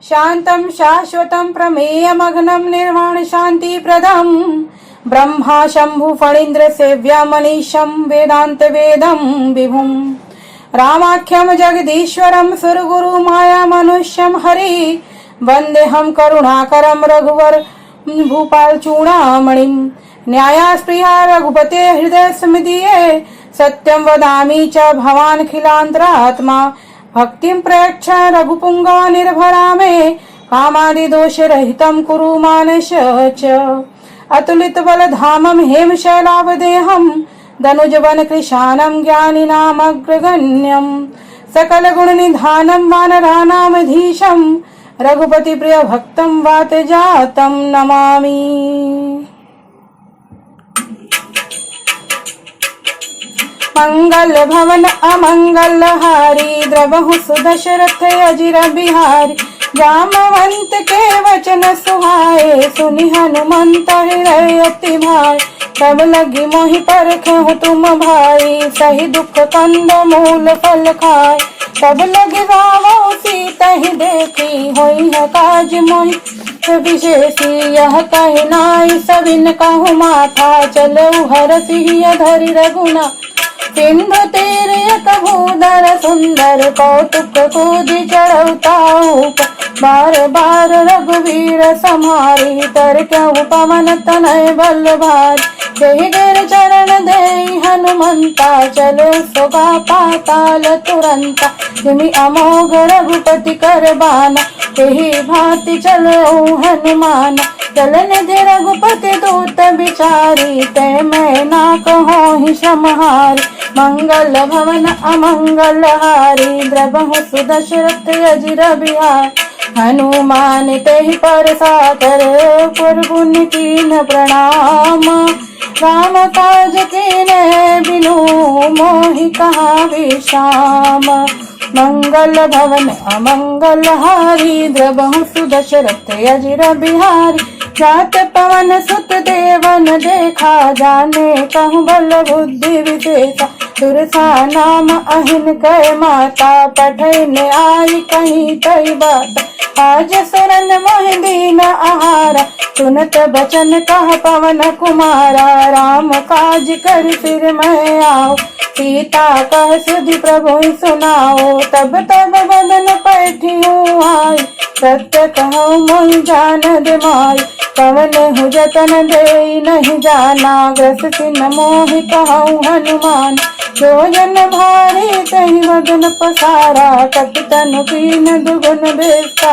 शांतं शाश्वतं प्रमेयमघनं निर्वाण शान्तिप्रदं ब्रह्मा शंभु फणीन्द्र सेव्यमनीशं वेदांत वेदं विभुं रामाख्यं जगदीश्वरं सुरगुरु माया मनुष्यं हरि वन्देऽहं करुणाकरं रघुवर भूपाल चूड़ामणिं न्यायस्पृहा रघुपते हृदय स्मदीये सत्यं वदामि च भवानखिलान्तरात्मा भक्तिं प्रयच्छ रघुपुंगव निर्भरा मे कामादिदोषरहितं कुरु मानस च अतुलित बलधामं हेमशैलावदेहं दनुजवन कृशानं ज्ञानिनामग्रगण्यं सकलगुणनिधानं वानराणामधीशं रघुपति प्रिय भक्तं वातजातं नमामि। मंगल भवन अमंगल हारी द्रवहु सुदशरथ अजिर बिहारी जामवंत के वचन सुहाए सुनि हनुमंत हृदय अति भाई तब लगी मोहि परखहु तुम भाई सही दुख कंद मूल फल खाए तब लगी रामो सीता ही देखी होई है काज मोहि विशेषी यह कहि नाई सबिन कहु माथा चलऊ हरसि धरि रघुना सिंधु तीर भूधर सुंदर कौतुक कूदि चढ़ौताऊ बार बार रघुवीर समारी तर क्यों पवन तनय बल भारी देहि गिर चरण देहि हनुमंता चलो सोगा पाताल तुरंता जिमि अमोघ रघुपति कर बाना तेहि भांति चलो हनुमान चलन दे रघुपति दूत बिचारी ते मैं ना कहो श्रमहारी मंगल भवन अमंगल हारी द्रवहु सुदशरथ अजिर बिहार हनुमान तेहि पर साकर पुरगुन कीन प्रणाम राम काज कीने बिनु मोहि कहा विश्राम मंगल भवन अमंगल हारी द्रवहु सुदशरथ अजिर बिहारी जात पवन सुत देवन देखा जाने कहूँ बल बुद्धि विशेषा दुर्सा नाम अहिन कै माता पठन आई कहीं तई बात आज सुरन मोहि दीन आहारा सुनत बचन कह पवन कुमारा राम काज कर फिर मैं आओ सीता कह सुधि प्रभु सुनाओ तब तब बदन पैठियों आई सत्य कहो मोहि जान दिमाई पवन हु जतन दे नहीं जाना ग्रस सिन मोहि कहूँ हनुमान जो जन भारी तहि वदन पसारा कपितन कीन दुगुन बेस्ता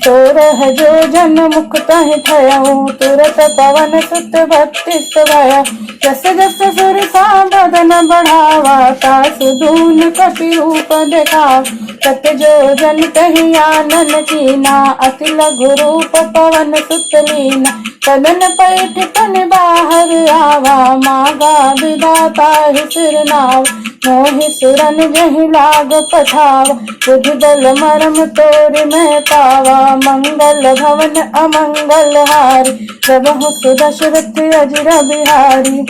सोरह जो जन मुख तहि थयऊँ तुरत पवन सुत बत्तीस भया जस जस सुर सा बदन बढ़ावा ता सुदून कपि रूप दिखावा सत जो जन तहि आनन कीना अति लघु रूप पवन सुत लीना कदन पैठ तन बाहर आवा मागा विधाता सिर नाव मोहि सुरन जहि लाग पठावा बुद्धि दल मरम तोर मैं पावा मंगल भवन अमंगल हारी प्रभु सुदशरथ अजिर बिहारी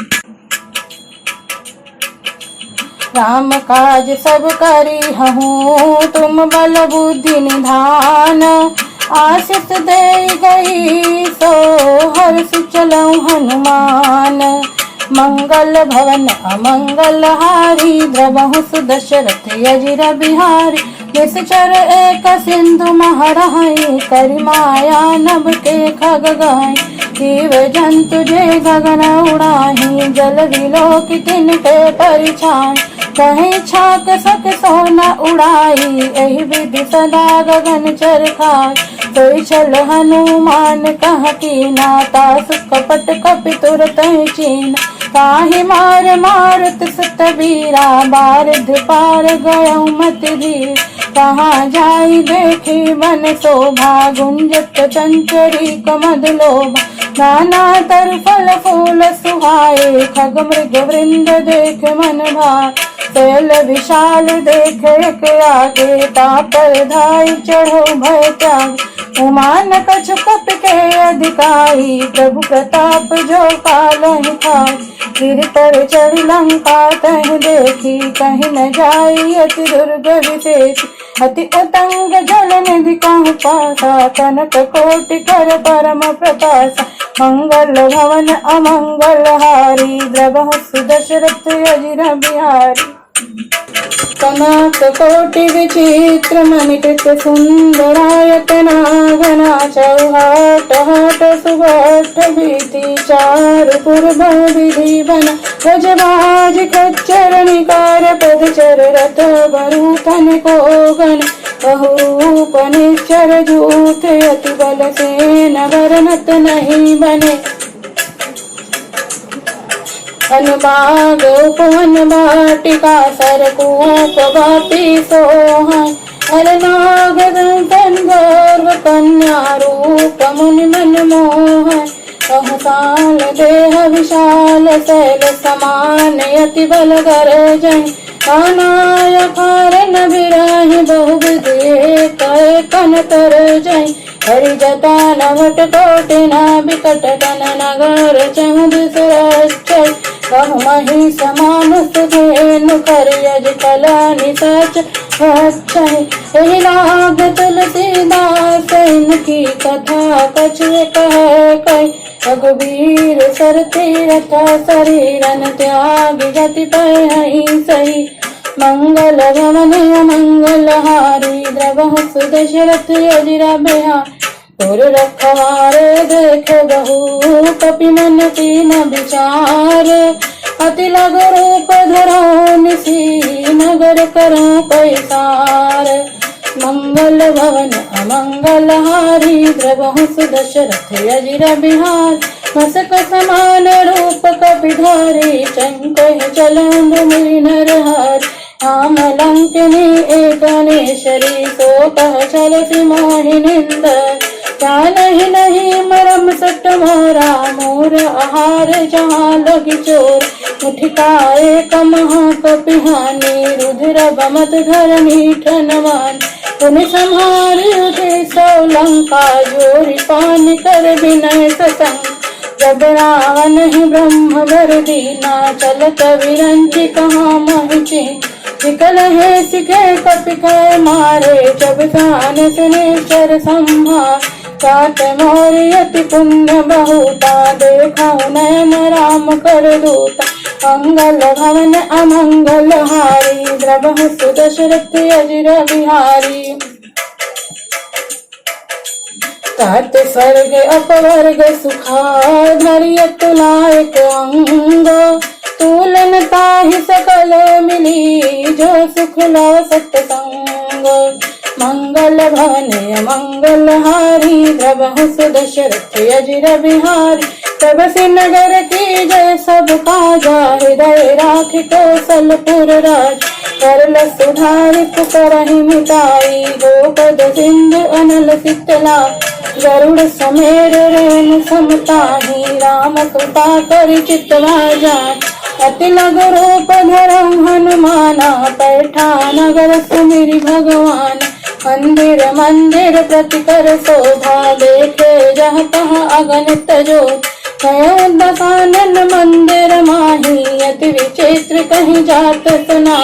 राम काज सब करी हूँ तुम बल बुद्धि निधान आशीष दे गई सो हर्ष चलऊँ हनुमान मंगल भवन अमंगल हारी द्रवहु सुदशरथ अजिर बिहारी निश्चर एक सिंधु महरहि करि माया नभ के खग गई जीव जंतु जे गगन उड़ाही जल विलोक तिन के परिछाई कहीं छाक सक सोना उड़ाई एहि विधि सदा गगन चरखाई सोई चल हनुमान कह कीना तासु कपट कपि तुरत चीन काहि मार मारुत सुत वीरा बारिध पार गयऊ मत धीर कहाँ जाई देखी मन शोभा गुंजत चंचरी कमद लोभा नाना तर फल फूल सुहाए खग मृग वृंद देख मन भाए शैल विशाल देखे के आगे तापर धाई चढ़ो भय त्याग उमान कछ कप के अधिकारी प्रभु प्रताप जो कालहि खाए गिर पर चढ़ लंका तह देखी कहीं न जाई अति दुर्ग विशेष अति उतंग जल निधि कहु पासा, कनक कोटि कर परम प्रकाशा। मंगल भवन अमंगल हारी, द्रवहु सुदशरथ अजिर बिहारी। कनक कोटि विचित्र मणिकृत सुंदरायतना घना, चौहाट हाट सुबठ भीति चारु पूर्व विधि बन। गजबाज खच्चर निकार पदचर, रथ बरूथन को गण। बहुरूप निश्चर जूथ, अति बल सेन वर्णत नहीं बने। अनुबाग उपवन वाटिका, सरकूप वापी सोहन। अलनाग दंतन गौरव कन्या, रूप मुनि मन मोहन। सहसाल देह विशाल, शैल समान अति बल गर्जन। कानाय कारण बिराहि, बहुविधि कय कन तरजन। हरि जटा नवट कोटि नाभिकट, तन नगर चहु दिसरच्चय। कहु मही समानुस धेनु, करियज कला निसच अच्छय। एहि लाग तुलसीदास, इनकी कथा कछुए कह कय। रघुबीर सर तीरथ, शरीरन त्याग गति पय सही। मंगल भवन अमंगल हारी, द्रवहु सुदशरथ अजिर बिहारी। पुर रखवारे देख बहु, कपि मन कीन विचार। अति लघु रूप धरौ निसी, नगर करौ पैसार। मंगल भवन अमंगल हारी, द्रवहु सुदशरथ अजिर बिहारी। मसक समान रूप कपिधारी, चंकह चलंद मुनि नरहारी। राम लंकिनी एकनेश्वरी, सो कह चलति मोहिनिंद। जानहि नहीं मरम सट मोरा, मोर आहार जहाँ लगी चोर। मुठिकाए कमहा कपिहानी, रुधिर बमत धर मीठ नवान। पुनि संहारि उठे सौ लंका, जोरि पानि कर विनय सतंग। जब रावण ही ब्रह्म वर दीना, चलत विरंचि कहाँ महिची। विकल है सिखे कपि कह मारे, जब कान सुनेश्वर संहार। सात मोरि अति पुण्य बहुता, देखौ नयन राम कर दूता। मंगल भवन अमंगल हारी, द्रवहु सुदशरथ अजिर बिहारी। तात स्वर्ग अपवर्ग सुखा, धरिय तुलायक अंग। तूलन ताहि सकल मिली, जो सुख लो सत्संग। मंगल भवन अमंगल हारी, द्रवहु सुदशरथ अजिर बिहारी। तब से नगर की जय सब काजा, हृदय राख कौशलपुर राज। करल सुधारि पुकारहि मिटाई, गोपद सिंधु अनल शीतला। गरुड़ समेर रेणु समताहि, राम कृपा करि चितवा जान। अति लघु रूप धरौ हनुमाना, पैठा नगर सुमिरि भगवान। मंदिर मंदिर प्रति कर शोभा, देखे जहाँ तहाँ अगणित जोत। दशानन मंदिर माही, अति विचित्र कहीं जात सुना।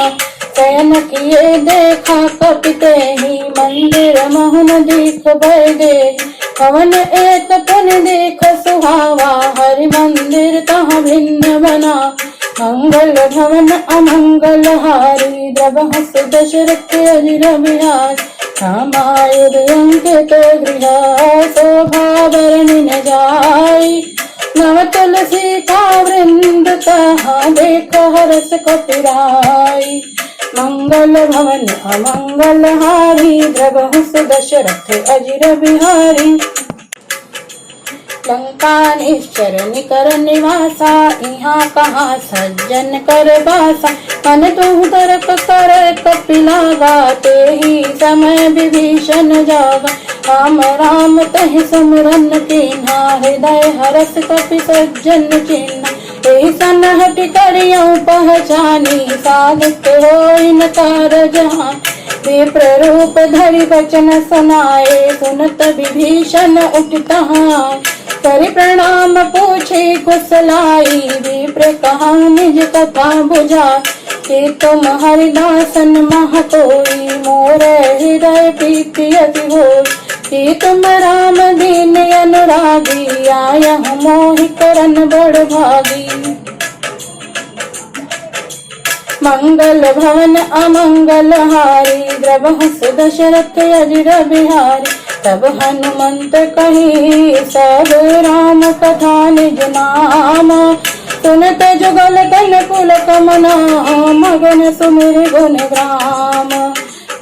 शयन किए देखा कपिते ही, मंदिर मोहन दीख भय दे। पवन एक पुनि देख सुहावा, हरि मंदिर तहाँ भिन्न बना। मंगल भवन अमंगल हारी, द्रवहु सुदशरथ अजिर बिहारी। रामायुध अंकित गृह, शोभा वर्णि न जाई। नव तुलसी का वृंद, तहाँ देख हरस कपिराई। मंगल भवन अमंगल हारी, द्रवहु सुदशरथ अजिर बिहारी। लंका निश्चर निकर निवासा, यहाँ कहाँ सज्जन कर बासा। मन तुम तर्क कर कपिलागा, ते ही समय विभीषण जागा। राम राम तहि सुमिरन कीन्हा, हृदय हरस कपि सज्जन चिन्हा। ते सनहट करियौ पहचानी, साधित होई न कारज हानि। विप्र रूप धरि वचन सुनाए, सुनत विभीषण उठ तहां। करि प्रणाम पूछे कुशलाई, विप्र कहा निज कथा बुझाए। कि तुम हरिदासन महतोई, मोर हृदय प्रीति अति होई। कि तुम राम दीन अनुरागी, आया हूँ मोहि करन बड़ भागी। मंगल भवन अमंगल हारी, द्रवहु दशरथ अजिर बिहारी। तब हनुमंत कही सब राम कथा निज नाम, सुनत जुगल तन पुलक मना, मगन सुमिर गुण ग्राम।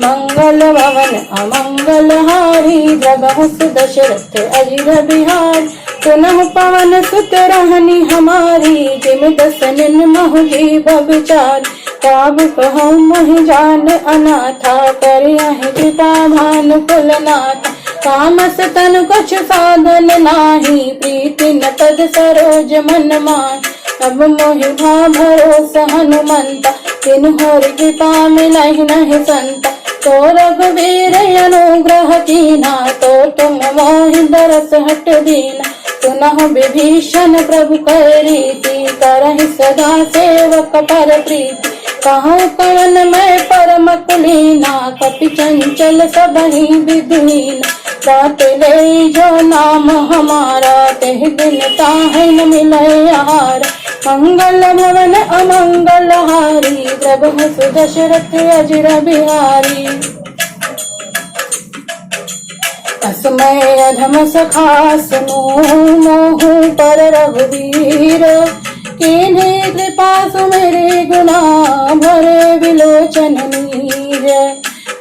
मंगल भवन अमंगल हारी, द्रवहु दशरथ अजिर बिहारी। सुनहु पवन सुत रहनी हमारी, जिम दस निर्महु जीव विचारी। काब कहूँ मोहि जान अनाथा, करियहि कृपा भानु कुलनाथा। तामस तन कुछ साधन नाही, प्रीति न तद सरोज मन मान। अब मोहि भा भरोसा हनुमंता, तिन्हु हरि कृपा मिलहि नहि संता। तो रघुवीर अनुग्रह कीना, तो तुम मोहि दरस हट दीना। सुनहु विभीषण प्रभु कह रीति, करहि सदा सेवक पर प्रीति। कहूँ कवन मैं परम कुलीना, कपि चंचल सबहि विधिहीना। रात ले जो नाम हमारा, तेह दिन ताहि न मिलय आहार। मंगल भवन अमंगल हारी, द्रवहु दशरथ अजिर बिहारी। तस्मै अधम सखा सुनो, मोहु पर रघुवीर। किन्हीं कृपा सुमेरे गुना, भरे विलोचन नीर।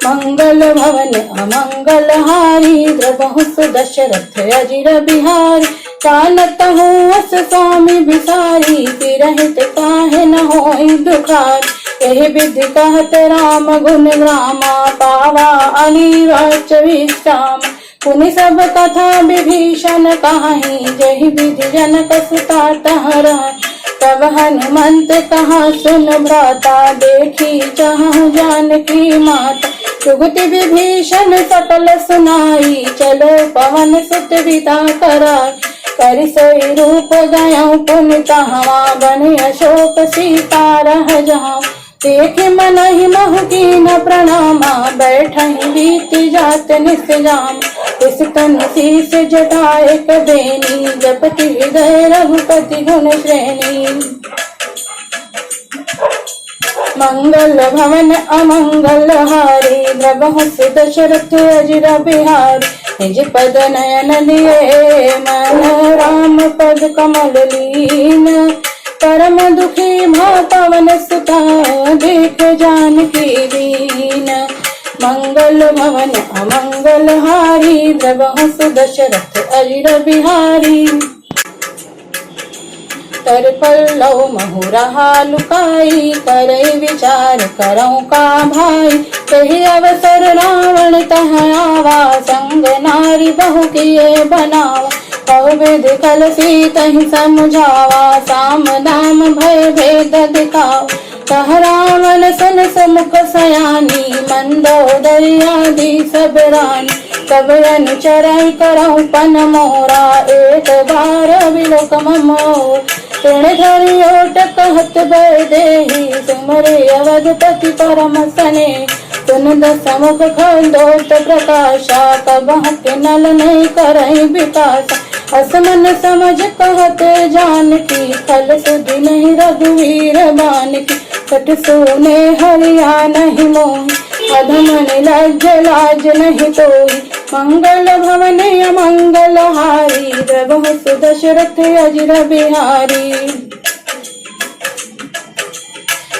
मंगल भवन अमंगल हारी, द्रवहु दशरथ अजिर बिहारी। जानत हूँ अस स्वामी बिसारी, तिरहित काहे न होई दुखारी। एहि विधि कहत राम गुण ग्रामा, पावा अनिर्वाच विश्राम। पुनि सब कथा विभीषण कहाई, जहि विधि जनक सुता तहराई। तब हनुमंत कहा सुन भ्राता, देखी चाहूँ जानकी माता। जुगति विभीषण सकल सुनाई, चलो पवन सुत विदा कराई। कर सोई रूप गयऊँ पुनि तहाँ, बन अशोक सीता रह जहाँ। देख मनहि महु कीन प्रणामा, बैठहि बीति जात निस जाम। इस तन शीस जटाए कबेनी, जपति हृदय रघुपति गुण श्रेणी। मंगल भवन अमंगल हारी, द्रवहु दशरथ अजिर बिहारी। निज पद नयन लिए, मन राम पद कमल लीन। परम दुखी भा पवन सुता, देख जानकी दीन। मंगल भवन अमंगल हारी, द्रवहु दशरथ अजिर बिहारी। तर पल्लव महु रहा लुकाई, करई विचार करऊँ का भाई। तहि अवसर रावण तह आवा, संग नारी बहु किए बनावा। कौ विधि कल सीतहि समझावा, साम दाम भय भेद दिखावा। कह रावण सुन सुमुख सयानी, मंदोदरी आदि सब रानी। तब अनुचरई करऊँ पन मोरा, एक बार बिलोक मोर। तृण धरि ओट कहत बर देहि, सिमरे अवधपति परम सने। तुन दसमुख खंडोत प्रकाशा, कबहु किनल नहीं करई विकासा। असमन समझ कहत जानकी, खल सुधि नहीं रघुवीर बानकी। कट सोने हरिया नहीं मोहि, अधम निलज्ज लाज नहीं तोहि। मंगल भवन अमंगल हारी, द्रवहु दशरथ अजिर बिहारी।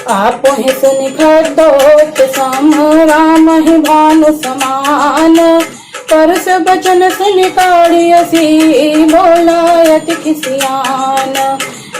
आपहि सुनि खरदोत सम, राम ही भानु समान। परस बचन सुनि काढ़ियसी, बोला अति खिसियान।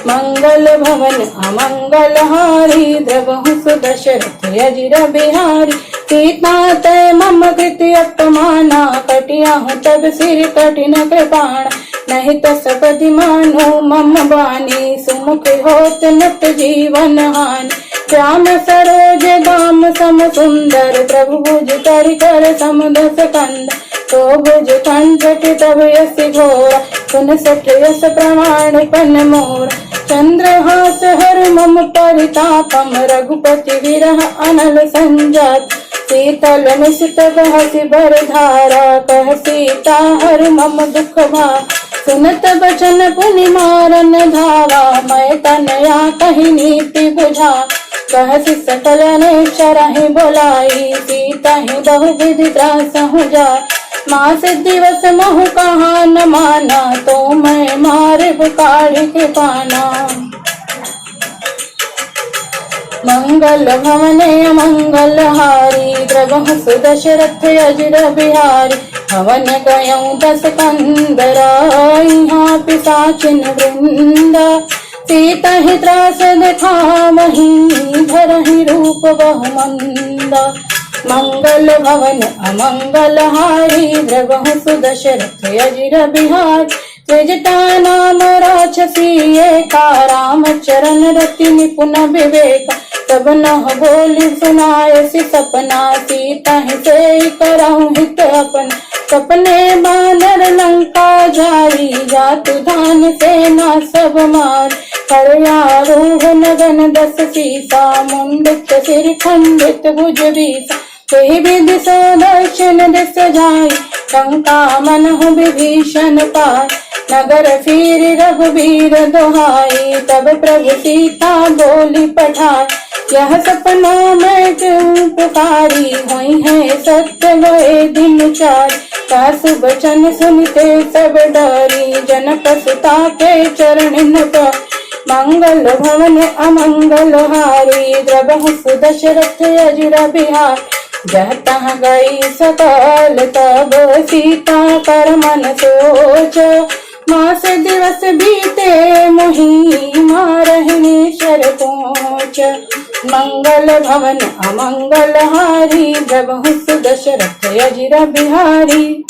मंगल भवन अमंगल हारी, द्रवहु दशरथ अजिर बिहारी। सीता तय मम कृति अपमाना, कटियाहूँ तब सिर कठिन कृपाण। नहीं तो सपदि मानो मम बानी, सुमुख होत नत जीवन हानि। श्याम सरोज दाम सम सुंदर, प्रभु भुज कर सम दस कंद। तो भुज कंठक तब यस घोरा, सुन सठ यस प्रमाणिपन मोर। चंद्रहास हर मम परितापम, रघुपति विरह अनल संजात। शीतल निशित बहसि बर धारा, कह सीता हर मम दुख भा। सुनत बचन पुनि मारन धावा, मैं तनया कही नीति बुझा। कहसि सकल नेचरहि बोलाई, सीता ही बहु विधि त्रासहु जाय। मास दिवस महु कहा न माना, तो मैं मारिब काढ़ि के पाना। मंगल भवने अमंगल हारी, द्रवहु सुदशरथ अजिर बिहारी। हवन गयऊँ 10 कंदरा, यहाँ पिशाचिन वृंदा। सीता ही त्रास दिखावही, धरहि रूप बहु मंदा। मंगल भवन अमंगल हारी, द्रवहु सुदशरथ अजिर बिहारी। त्यजता नाम राक्षसी एका, राम चरण रति निपुण विवेका। तब नह बोली सुनायसि सपना, सीता ही से करऊँ हित अपन। सपने बानर लंका जाई, जातु धान सेना सब मार। करयारूढ़ नगन 10 सीसा, मुंडित सिर खंडित भुज बीसा। ते विधि सो दक्षिण दिस जाई, लंका मनहु विभीषण पाय। नगर फिर रघुबीर दोहाई, तब प्रभु सीता बोली पठाई। यह सपना मैं क्यों पुकारी, हुई है सत्य गए दिन चार। सासु बचन सुनते सब डरी, जनक सुता के चरण पर। मंगल भवन अमंगल हारी, द्रवहु सुदशरथ अजिर बिहार। जह तह गई सकल तब सीता कर मन सोच। मास दिवस बीते मोही, मारहिनी शर पहुँच। मंगल भवन अमंगल हारी, द्रवहु सुदशरथ अजिर बिहारी।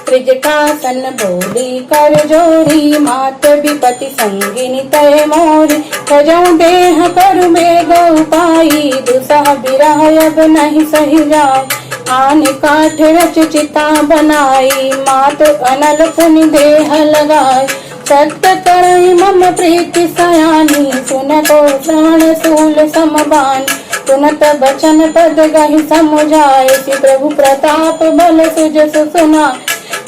त्रिजटासन बोली कर जोरी, मात विपति संगिनी तय मोरी। खजऊँ देह करु बेग उपाई, दुसह बिरह अब नहीं सही जाय। आन काठ रच चिता बनाई, मात अनल पुनि देह लगाय। सत्य करई मम प्रीति सयानी, सुनको श्रवण सूल समबान। सुनत बचन पद गहि समुझाय, श्री प्रभु प्रताप बल सुजस सुना।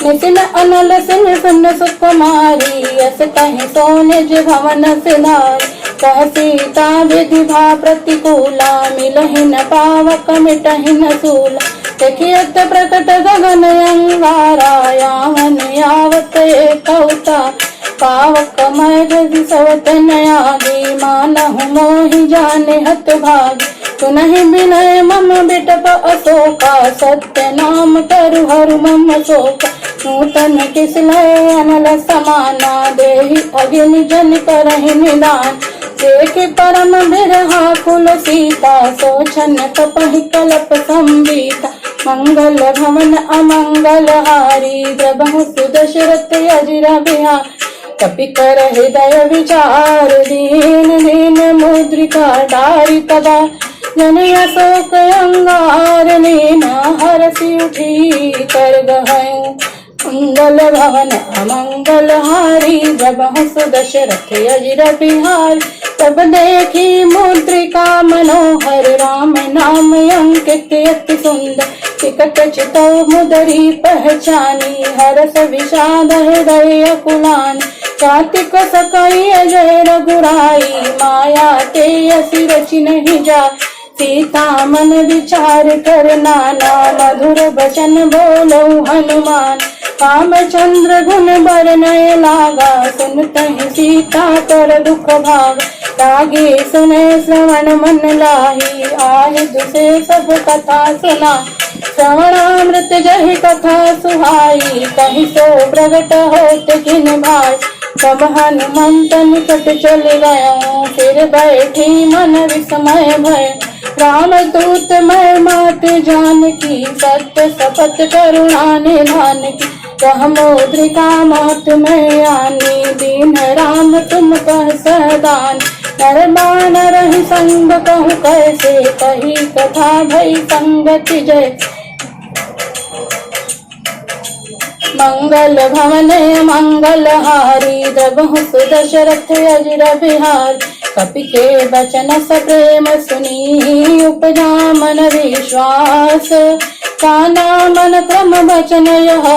निसिन अनल सिन सुन सुकुमारी, यस कहि सो निज भवन सिधारी। कह सीता विधि भा प्रतिकूला, मिलहि न पावक मिटहि न सूला। देखियत प्रकट गगन अंगारा, यावन यावत एक अवतार। पावक मैं सवत नयागी, मानहु मोहि जाने हत भागी। सुनहि विनय मम बिटप अशोका, सत्य नाम करु हरु मम शोका। नूतन किसलय अनल समाना, देहि अग्नि जन करहि निदान। देखि परम बिरहा कुल सीता, सोचन कपहि कलप संबीता। मंगल भवन अमंगल हारी, द्रवहु सुदशरथ अजिर बिहारी। कपि कर हृदय विचार, दीन दीन मुद्रिका डारी तबा। जन अशोक अंगार, लीना हरसि उठी कर गहऊँ। मंगल भवन अमंगल हारी, द्रवहु सुदशरथ अजिर बिहारी। तब देखी मुद्रिका मनोहर, राम नाम अंकित अति सुंदर। टिकट चितौ मुदरी पहचानी, हरस विषाद हृदय अकुलानी। कार्तिक सकई अजय रघुराई, माया ते असि रचि नहीं जाय। सीता मन विचार कर नाना, मधुर बचन बोलो हनुमान। रामचंद्र गुण बरनय लागा, सुनतहि सीता कर दुख भाग। लागे सुने श्रवण मन लाही, आहि दुसे सब कथा सुना। श्रवणामृत जहि कथा सुहाई, कहि सो प्रगट होत किन भाई। तब हनुमंत निकट चल गयो, फिर बैठी मन विस्मय भय। राम दूत मैं मात जानकी, सत्य शपथ करुणा निधान की। कह मुद्रिका मौत में आनी, दीन राम तुम कह सदान। नर बानर ही संग कहूँ कैसे, कही कथा भई संगति जय। मंगल भवन मंगल हारी द्रवहु सुदशरथ अजिर बिहारी कपि के बचन सप्रेम सुनी उपजा मन विश्वास काना मन क्रम बचन यह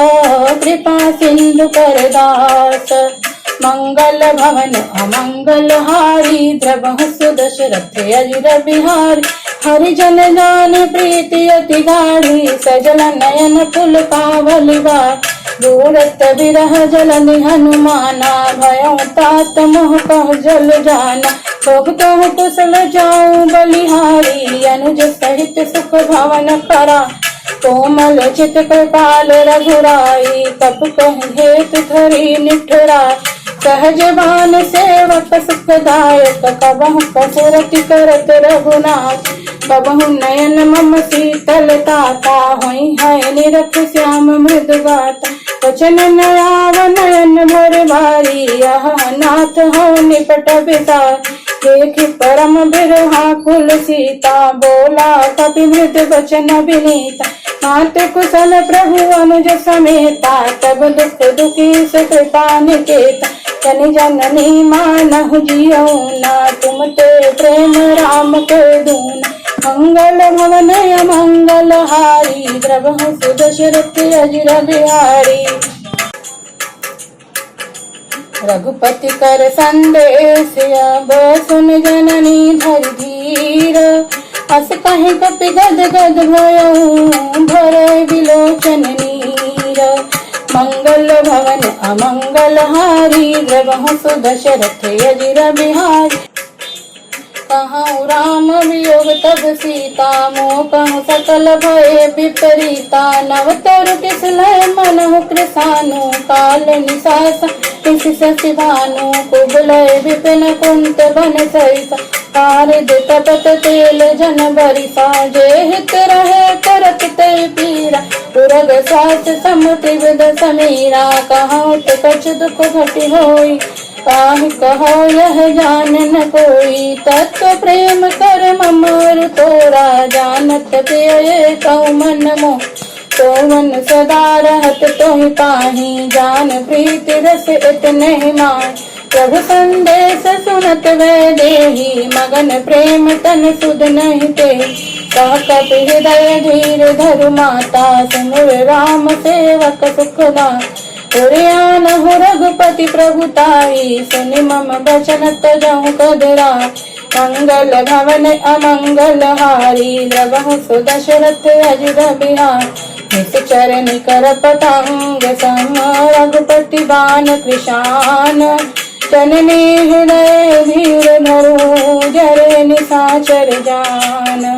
कृपा सिंधु करदास मंगल भवन अमंगल हारी द्रवहु सुदशरथ अजिर बिहारी हरिजन जान प्रीति अति गाढ़ी सजल नयन फुल पावली बार दूरत विरह जलनि हनुमाना भयो तात मोह कह जल जाना सब कह कुशल जाऊं बलिहारी अनुज सहित सुख भवन करा कोमल चित कृपाल रघुराई तप कह हेत धरी निठुराई सहज बान सेवक सुखदायक कबहु कसरति करत रघुनाथ कबहु नयन मम शीतलता होई है निरख श्याम मृदुगाता वचन नयाव नयन भर भारी यह नाथ हो निपट बिसार देखि परम बिरहा कुल सीता बोला कपि मृद वचन विनीता नाथ कुशल प्रभु अनुज समेता तब दुख दुखी से कृपा निकेता जन जननी मानहु जियो ना तुम ते प्रेम राम को दूना मंगल भवन मंगल हारी द्रवहु सुदशरथ अजिर बिहारी रघुपति कर संदेश अब सुन जननी धर धीर अस कहीं कपि गद गद भयऊ भरे विलोचन नीर मंगल भवन अमंगल हारी द्रवहु सुदशरथ अजिर बिहारी कहूँ राम वियोग तब सीता मोह कहूँ सकल भय विपरीता नव तरु किसलय मनहु कृसानु काल निशास किस शशि भानु कुबलय विपिन कुंत बन सरिसा पारिद तपत तेल जन बरिसा जे हित रहे करत ते पीरा उरग सास सम त्रिविध समीरा कहूँ ते कछ दुख घटि होई काहि कहो यह जान न कोई तत्व प्रेम कर ममर तोरा जानत प्रिय कौ मन मोह तो मन सदा रहत तोहि पाही जान प्रीति रस इतने मान प्रभु संदेश सुनत वे देही मगन प्रेम तन सुध नहीं ते कह कपि हृदय धीर धरु माता सिमर राम सेवक सुखदा पुरियान हो रघुपति प्रभुताई सुनि मम बचन तजहु कदरा मंगल भवन अमंगल हारी द्रवहु सुदशरथ अजिर बिहारी निश्चर निकर पतंग सम रघुपति बान कृशान जननी हृदय धीर धरु जरे निशाचर जान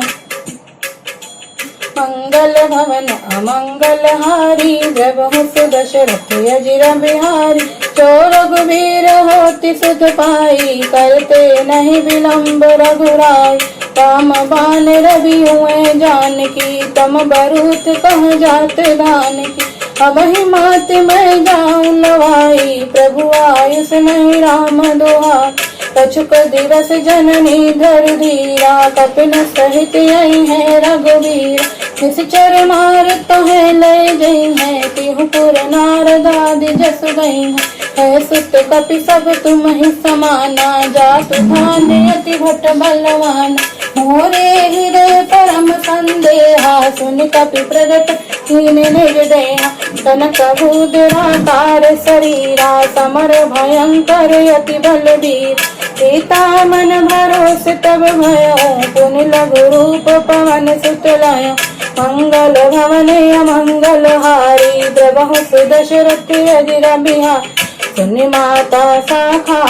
मंगल भवन अमंगल हारी द्रवहु सुदशरथ अजिर बिहारी जो रघुवीर होति सुध पाई करते नहीं विलंब रघुराई राम बान रवि हुए जानकी तम बरूत कह जात धान की अब ही मात मैं जाऊं लवाई प्रभु आयुष नहीं राम दुहाई कछुक दिवस जननी धर धीरा कपिन सहित यही है रघुवीर निश्चर मार तो है ले गई है तिहुपुर नारदादि जस गई है सुत कपि सब तुम ही समाना जातु धान्य अति भट बलवान मोरे हृदय परम संदेहा सुन कपि प्रगट कीन निर्दया कनक भूधराकार शरीरा समर भयंकर अति बलवीर सीता मन भरोस तब भयो पुनि लघु रूप पवन सुत लयो मंगल भवन अमंगल हारी द्रवहु सुदशरथ अजिर बिहारी सुनि माता शाखा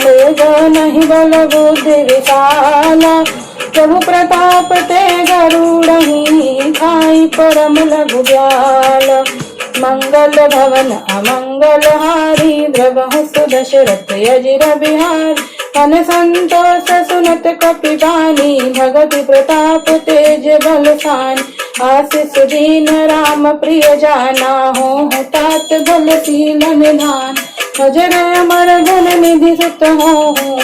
मृग नहीं बल बुद्धि विशाला प्रभु प्रताप ते गरुड़हि खाई परम लघु ब्याल मंगल भवन अमंगल हारी द्रवहु सुदशरथ अजिर बिहारी मन संतोष सुनत कपि बानी भगति प्रताप तेज बलशानी आशीष दीन राम प्रिय जाना हो तात बलशील निधान भजन अमर गुण निधि सुत हो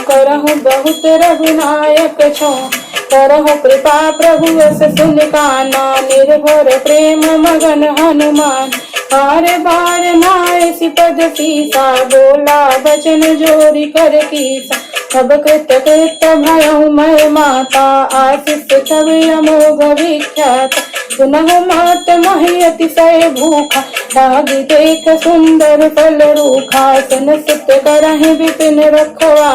करहु बहुत रघुनायक छो करहु कृपा प्रभु यस सुन काना निर्भर प्रेम मगन हनुमान बार बार नाय सिपद सीसा बोला बचन जोरी कर कीसा तब कृत कृत भयउ मय माता आशीष तब अमोघ विख्यात पुनः मात महि अतिशय भूखा लागी देख सुंदर फल रूखा सन सुत करहि विपिन रखवा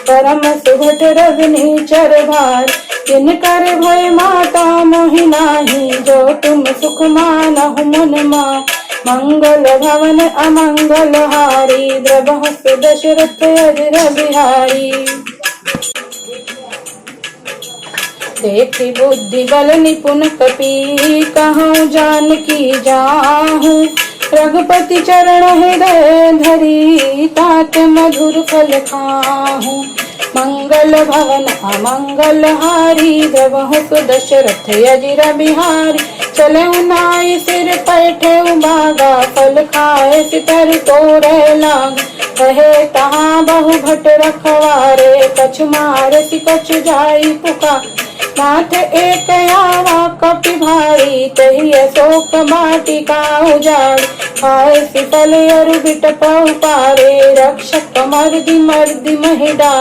परम सुभट रजनी चर भार जिन कर भय माता मोहि नाही जो तुम सुख मानहु मन मा मंगल भवन अमंगल हारी द्रवहु दशरथ अजर बिहारी देखी बुद्धि बल निपुण कपि कहूँ जानकी जाहू रघुपति चरण हृदय धरी तात मधुर फल खाहू मंगल भवन अमंगल हारी द्रवहु दशरथ अजर बिहारी चले नाई सिर पैठे बागा फल खाए सितर तोड़े लाग कहे तहाँ बहु भट रखवारे कछ मार कछ जाई पुका नाथ एक आवा कपि भारी तही अशोक बाटिका उजाड़ खाए सितल अरु बिटप पारे रक्षक मर्दि मर्दि महिडा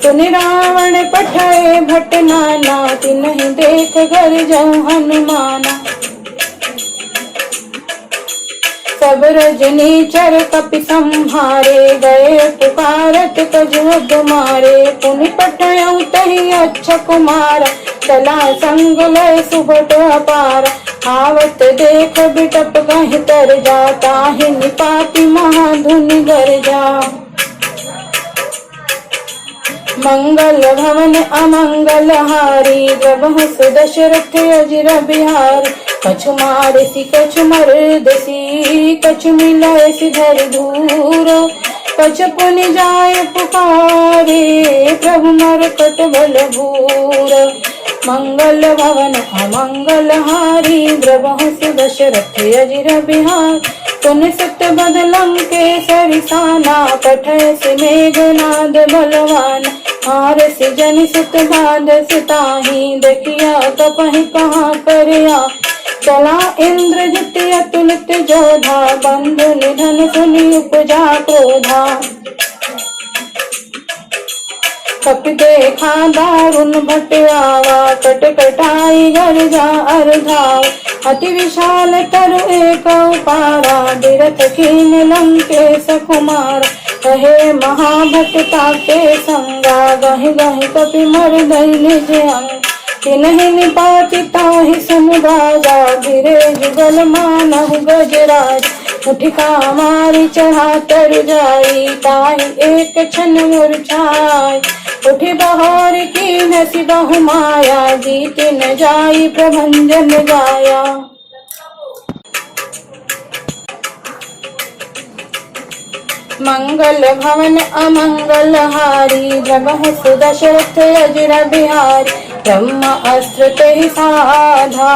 सुन रावण पठाए भट नाना तिन्हि देख घर जाऊं हनुमाना सब रजनी चर कपि संहारे गए पुकारत कजवद मारे पुनि पटयऊ तही अच्छा कुमार चला संग लय सुभट अपार आवत देख बिटप कहीं तर जाता ही निपाति महाधुनि गर जा मंगल भवन अमंगल हारी द्रवहु दशरथ अजर बिहारी कछु मारसी कछु मरदसी कछु मिलायसी धर दूर कछु पुनि जाय पुकारे प्रभु मरकट बल भूर मंगल भवन अमंगल हारी द्रवहु दशरथ अजर बिहारी पुन सुत बदलंग के सरिसाना पठय से मेघनाद बलवान हार से जन सुत बाध सिताही देखिया कपहि कहाँ करया चला इंद्रजित अतुलित जोधा बंधु निधन सुनि उपजा क्रोधा कपि देखा दारुण भट आवा कट कटाई घर जा अर्धाव अति विशाल तरु एक पारा बिरथ कीन लंकेश कुमार कहे महाभटता के संगा गहि गहि कपि मर दई निज अंग तिन्हि निपाति ताहि समुदाजा गिरे जुगल मानहु गजराज उठिका मारी चढ़ा तर जाई ताहि एक क्षण मुरझाई उठि बहोर की नसी बहु माया जीत न जाई प्रभंजन गाया मंगल भवन अमंगल हारी द्रवहु दशरथ अजर बिहारी ब्रह्म अस्त्र तेहि साधा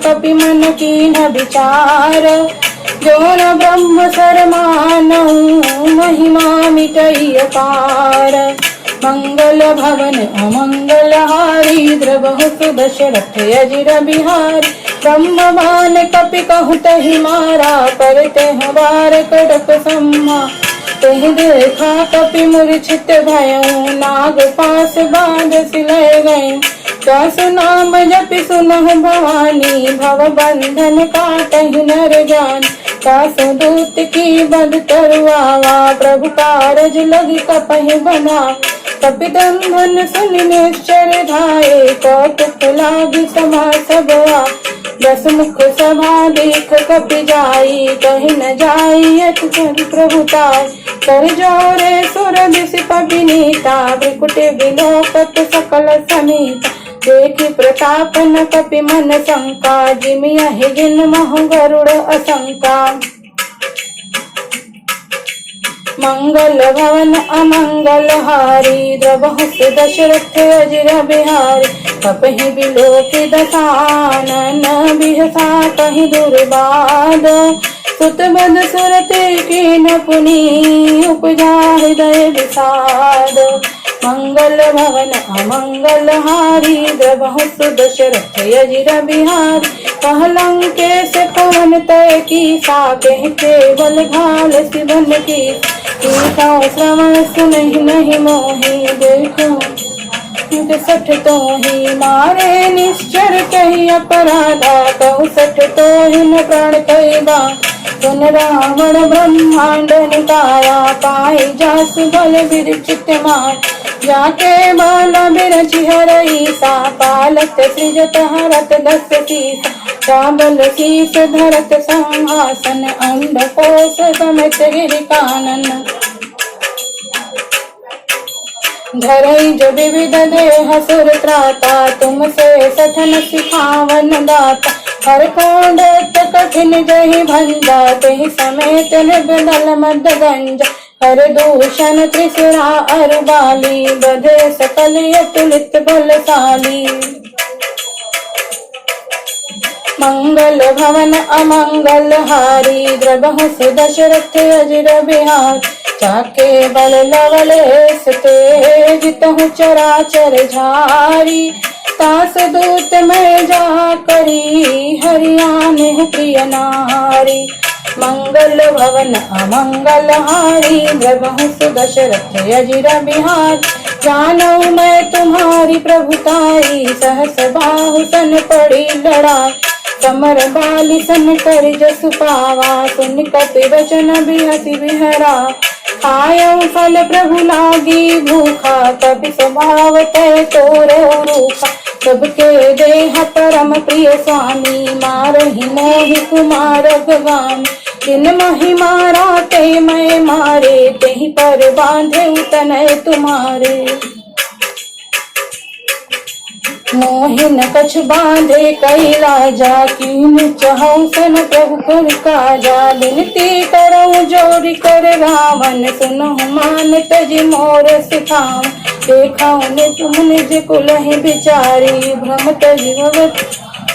कपि मन कीन विचार जो न ब्रह्म सर मानहु महिमा मिटई अपार मंगल भवन अमंगल हारी द्रवहु दशरथ अजर बिहारी ब्रह्मवान कपि कहु तहि मारा पर तेह बार कड़क सम्मा तेहि देखा कपि मूर्छित भयउ नाग पास बांध सिलय गयउ दसु नाम जपि सुनहु भवानी भव बंधन काटहि नर जान दसु दूत की बद तरुआवा प्रभु कारज लगी कपहि बना कपि दंभन सुनि निश्चर धाये कौतुक लागी सभा सबआ दस मुख सभा देख कपि जाई कहि न जाई अति प्रभुताय कर जोरे सुर दिशि पविनीता विकुट विलोकत सकल समीता देखि प्रताप न कपि मन शंका जिमियहि जिन महु गरुड़ असंका मंगल भवन अमंगल हारी द्रवहु दशरथ अजर बिहारी कपहि बिलोकि दसानन बिहसा कहि दुर्बाद सुत बद सुरते कीन पुनि उपजा हृदय विषाद मंगल भवन अमंगल हारी द्रवहु सुदशरथ अजिर बिहारी कहलंकेश पवन तय की साकेह केवल घाल सिबन की श्रवण सुनहि नहीं मोहि देखो सठ तो ही मारे निश्चर कही अपराधा कहु सठ तो ही न प्राण कही बा सुन रावण ब्रह्मांड निकाया पाई जास बल विरचित मार जाके बाला बिरचि हरई सा पालत सृजत हरत दस सीसा चावल शीस धरत सिंहासन अंड कोश समित गिरि कानन धरई जो विविध देह सुर त्राता तुमसे सठन सिखावन दाता हर कोंड कठिन जहि भंजा तेहि समेत निर्बल मद गंजा हर दूषण त्रिशुरा अरबाली बधे सकल अतुलित बलशाली मंगल भवन अमंगल हारी द्रवहु सुदशरथ अजिर बिहार चाके बल लवलेश तेज तहु चराचर झारी तास दूत में जा करी हरियाणे प्रिय नारी मंगल भवन अमंगल हारी द्रवहु सुदशरथ अजिर बिहार जानऊ मैं तुम्हारी प्रभुताई सहस बाहु सन पड़ी लड़ाई कमर बाली सन कर जसु पावा सुन कपि वचन बिहसी बिहरा आयऊ फल प्रभु लागी भूखा कपि स्वभाव तय तोरे रूखा सबके देह परम प्रिय स्वामी मारहि मोहि कुमार भगवान जिन महि मारा ते मैं मारे तेहि पर बांधे तनय तुम्हारे मोहिन कछ बांधे कैला जा कीन चाहूं सन प्रभु कर काजा विनती करऊं जोरी कर रावण सुनहु मान तज मोर सिखाऊं देखाऊं निज तुम निज कुल ही बिचारी भ्रम तज भगत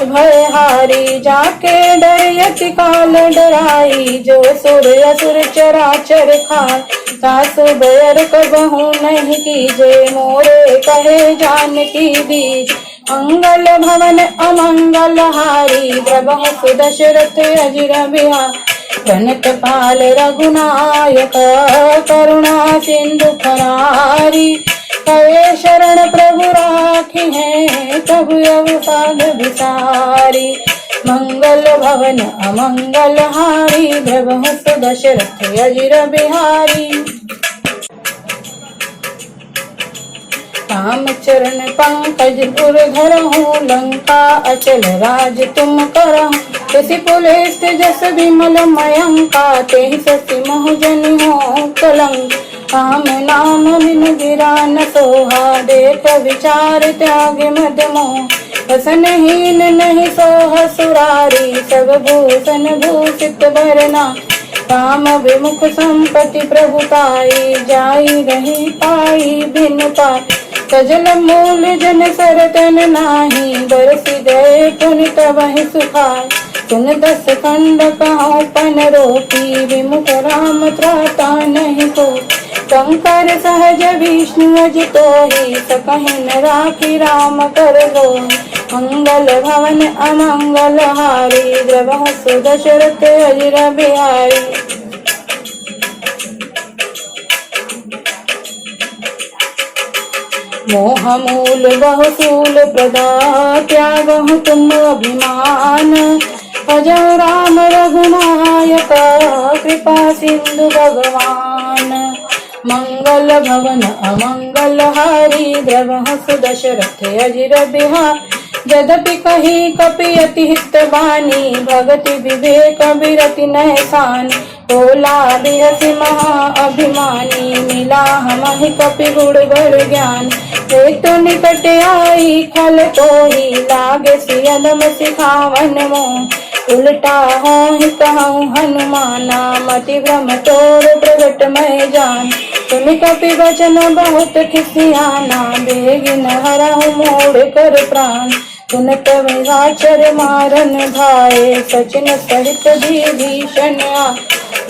भयहारी जाके डरयति काल डराई जो सुर असुर चराचर खाए सासु बैर कबहू नहीं कीजे मोरे कहे जानकी बीज मंगल भवन अमंगल हारी द्रवहु सुदशरथ अजिर बिहार प्रणत पाल रघुनायक करुणा सिंधु खरारी कहे शरण प्रभु राखी है कभु अवसाद विसारी मंगल भवन अमंगल हारी द्रवहु सुदशरथ अजिर बिहारी राम चरण पंकज पुर धरहूँ लंका अचल राज तुम करहूँ किसी पुलिस जस विमल मयंका तेहि ससी मोह जनि हो कलंक राम नाम बिन गिरा न सोहा देख विचार त्याग मद मोह रसनहीन नहीं सोह सुरारी सब भूषण भूषित भरना राम विमुख संपत्ति प्रभु पाई जाई रही पाई भिन्न पाई सजल मूल जन सरतन नाही बरसी दे पुनित वही सुखाय सुन दस खंड कहो पन रोपी विमुख राम त्राता नहीं को शंकर सहज विष्णु अजितो ही सकहि न राखी राम कर लो मंगल भवन अमंगल हारी द्रवहु सुदशरथ अजिर बिहारी मोह मूल बहुसूल प्रदा त्यागहु तुम अभिमान भजौ राम रघुनायक कृपा सिंधु भगवान मंगल भवन अमंगल हारी द्रवहु सुदशरथ अजिर बिहार यद्यपि कही कपि अति हित बानी भगति विवेक बिरति नहसान तोला बिरति महा अभिमानी मिला हमहि कपि गुण बड़ ज्ञान तो निकट आई खल तो ही लागे सियदम सिखावन मोह उल्टा हो ही कहूँ हनुमाना मति भ्रम तोर प्रगट मैं जान तुम कपि वचन बहुत खिसियाना बेगिन हरहु मोड़ कर प्राण सुनत विराचर मारन भाए सचिन सहित विभीषण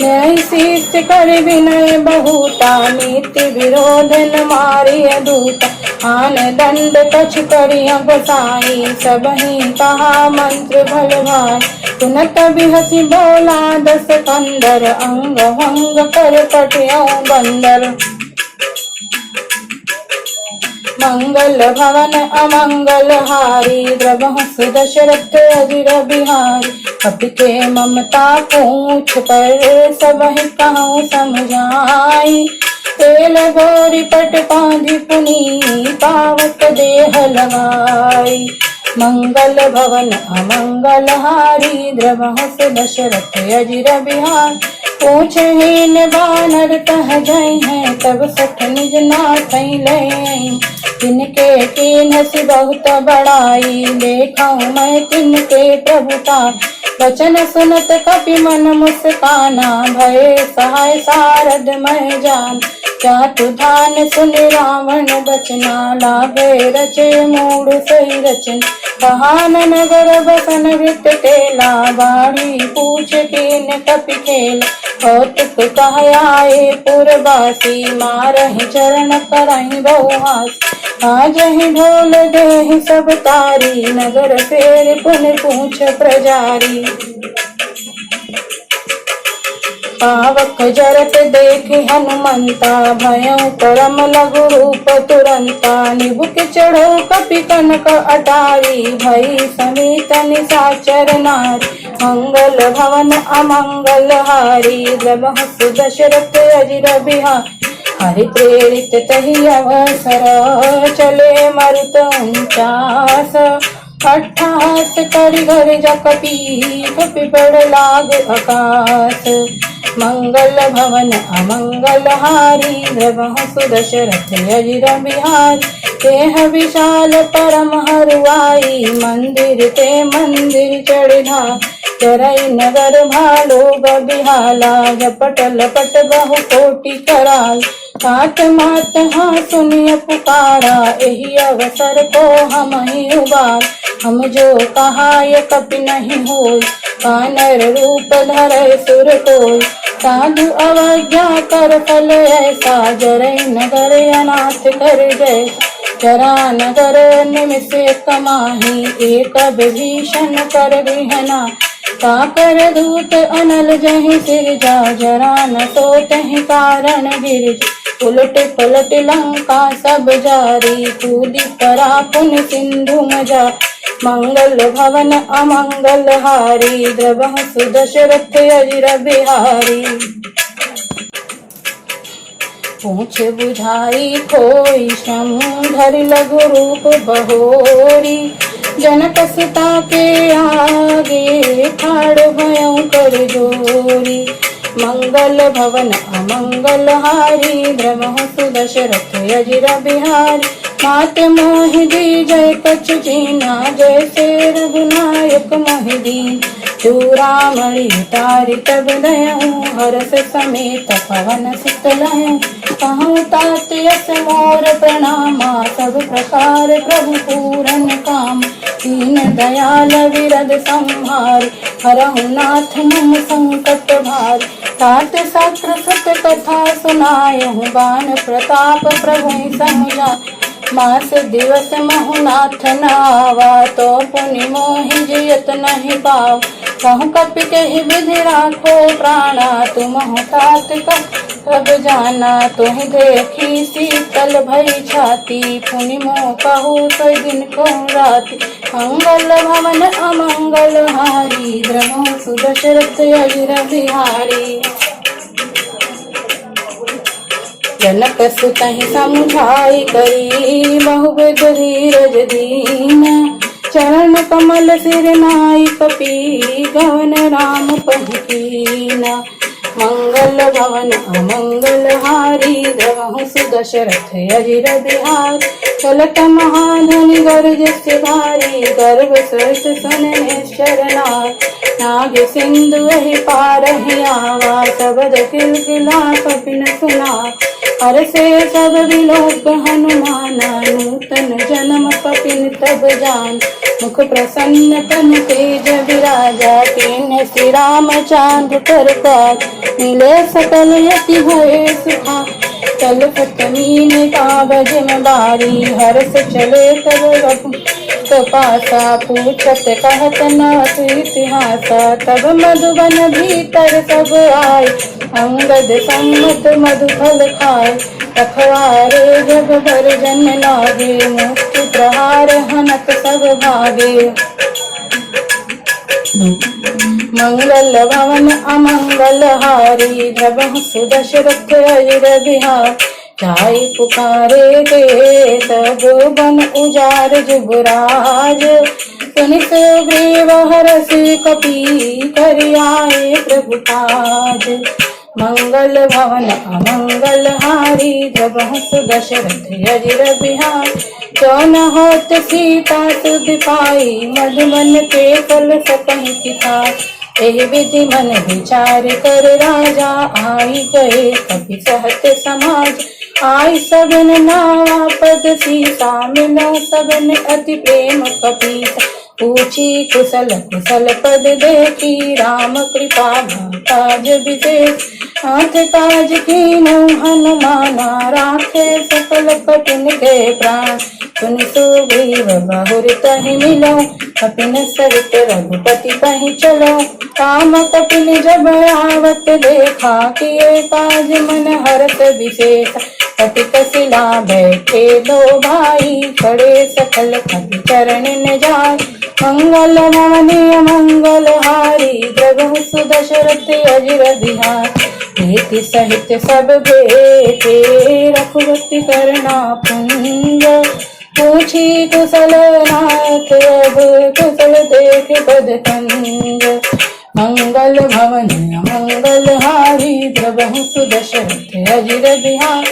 न्याय शीर्ष कर विनय बहुता, नीति विरोध न मारिय दूता। आन दंड कछ करिय गोसाई, सबहि कहा मंत्र भल भाई। सुनत बिहसी बोला दस कंदर, अंग भंग कर कटियौ बंदर। मंगल भवन अमंगल हारी, द्रवहु दशरथ अजिर बिहारी। कपि के ममता पूछ पर, सबहि कहूँ समझाई। तेल गोरी पट बाँधि पुनी, पावक देह लगाई। मंगल भवन अमंगल हारी, द्रवहु दशरथ अजिर बिहारी। पूछहीन बानर कह जय हैं, तब सठ निज नाथ ले। तिनके कीन्हसि बहुत बड़ाई, देखऊँ मैं तिनके प्रभुता। वचन सुनत कपि मन मुस्काना, भये सहाय सारद मैं जान। जातु धान सुनि रावण बचना, लागे रचे मूढ़ सही रचन। कहान नगर बसन वृत्त टेला, बाढ़ी पूछ कीन कपि खेला। कौतुक कह आए पुरवासी, मारहि चरण करहि बहुहास। आजहि ढोल देहि सब तारी, नगर फेर पुन पूछ प्रजारी। पावक जरत देखि हनुमंता, भयउ परम लघु रूप तुरंता। निबुक चढ़ो कपि कनक अटारी, भई समेत निशाचर नारी। मंगल भवन अमंगल हारी, द्रवहु दशरथ अजिर बिहारी। हरि प्रेरित तहि अवसर, चले मरुत 49। अट्ठहास करि गर्ज कपि, कपि बड़ लाग आकाश। मंगल भवन अमंगल हारी, द्रवहु दशरथ अजिर बिहारी। तेह विशाल परम हरुआई, मंदिर ते मंदिर चढ़ा। चरई नगर भालो बिहाला, झपट लपट बहु कोटि कराल। तात मात हाँ सुनिय पुकारा, एहि अवसर को हमहि उबार। हम जो कहाय कपि नहीं होय, कानर रूप धरय सुर कोय। साधु अवज्ञा कर फल ऐसा, जरई नगर अनाथ कर जय। जरा नगर निमिष कमाहि, एक विभीषण कर गृहना। काकर दूत अनल जहि सिरजा, जरा न सोतहि कारण गिरज। उलट पलट लंका सब जारी, कूदि परा पुन सिंधु मजा। मंगल भवन अमंगल हारी, द्रवहु दशरथ अजिर बिहारी। पूछ बुझाई खोई श्रम, धरि लघु रूप बहोरी। जनक सुता के आगे, ठाड़ भयउ कर जोरी। मंगल भवन अमंगल हारी, द्रवहु दशरथ अजिर बिहारी। मात मोहि दी जय कछ जीना, जैसे रघुनायक मोहि दीन। चूड़ामणि तारि तब दयऊँ, हरष समेत पवन सुत लयऊँ। कहूँ तात यस मोर प्रणामा, सब प्रकार प्रभु पूरन काम। दीन दयाल विरद संहार, हरहु नाथ मम संकट भार। तात सत्र सत कथा सुनायहु, बान प्रताप प्रभु संजा। मास दिवस महु नाथ नावा, तो पुनि मोहि जियत नहीं पाव। कहूँ कपि कहि विधि राखो प्राणा, तुमहु तात कब जाना। तुहि देखी शीतल भई छाती, पुनि मोह कहूँ सोई दिन को राति। मंगल भवन अमंगल हारी, द्रवहु दशरथ अजिर बिहारी। जनक सुतहि समुझाई करी, बहुविध धीरज दीना। चरण कमल सिर नाई कपि, गवन राम पहिकीना। मंगल भवन अमंगल हारी, द्रवहु दशरथ अजिर बिहारी। चलत महाधनि गरजस भारी, गर्भ सहित सन निश्चर नार। नाग सिंधु एहि पारहि आवा, शबद किलकिला कपि न सुना। हर से सब विलोक हनुमाना, नूतन जन्म कपिन तब जान। मुख प्रसन्न तन तेज विराजा, कीन्ह श्री राम चांद पर काज। मिले सकल यति भय सुखा, चल मीन काबज में बारी। हर्ष चले तब रघुपति पासा, पूछत कहत नाथ इतिहासा। तब मधुबन भीतर सब आए, अंगद सम्मत मधुफल खाए। रखवारे जग भर जन लागे, मुक्ति प्रहार हनक सब भागे। मंगल भवन अमंगल हारी, द्रवहु सुदशरथ अजिर बिहार। जाय पुकारे ते सब बन उजार जुबराज, सुनि सुग्रीव हरषि कपि कर आए प्रभु काज। मंगल भवन अमंगल हारी, द्रवहु सुदशरथ अजिर बिहार। जो न होत सीता सुध पाई, मधुबन के फल सकहि पिताई। एहि विधि मन विचार कर राजा, आई गए कपि सहत समाज। आई सबन नावा पद सीता, मिलो सबन अति प्रेम कपीसा। पूछी कुशल कुशल पद देखी, राम कृपा काज विशेष। हाथ काज कीन्हु हनुमाना, राखे सकल कपिन के प्राण। सुनि सुग्रीव बहुर तहि मिलो, कपिन सहित रघुपति पहि चलो। राम कपिन जब आवत देखा, किए काज मन हरत विशेष। कपि कसिला बैठे दो भाई, खड़े सकल कपि चरण न जाय। मंगल भवन अमंगल हारी, द्रवहु सुदशरथ अजिर बिहार। प्रीति सहित सब बेटे, रघुपति करना पुंज। पूछी कुशल नाथ अब, कुशल देख पद कंज। मंगल भवन अमंगल हारी, द्रवहु सुदशरथ अजिर बिहार।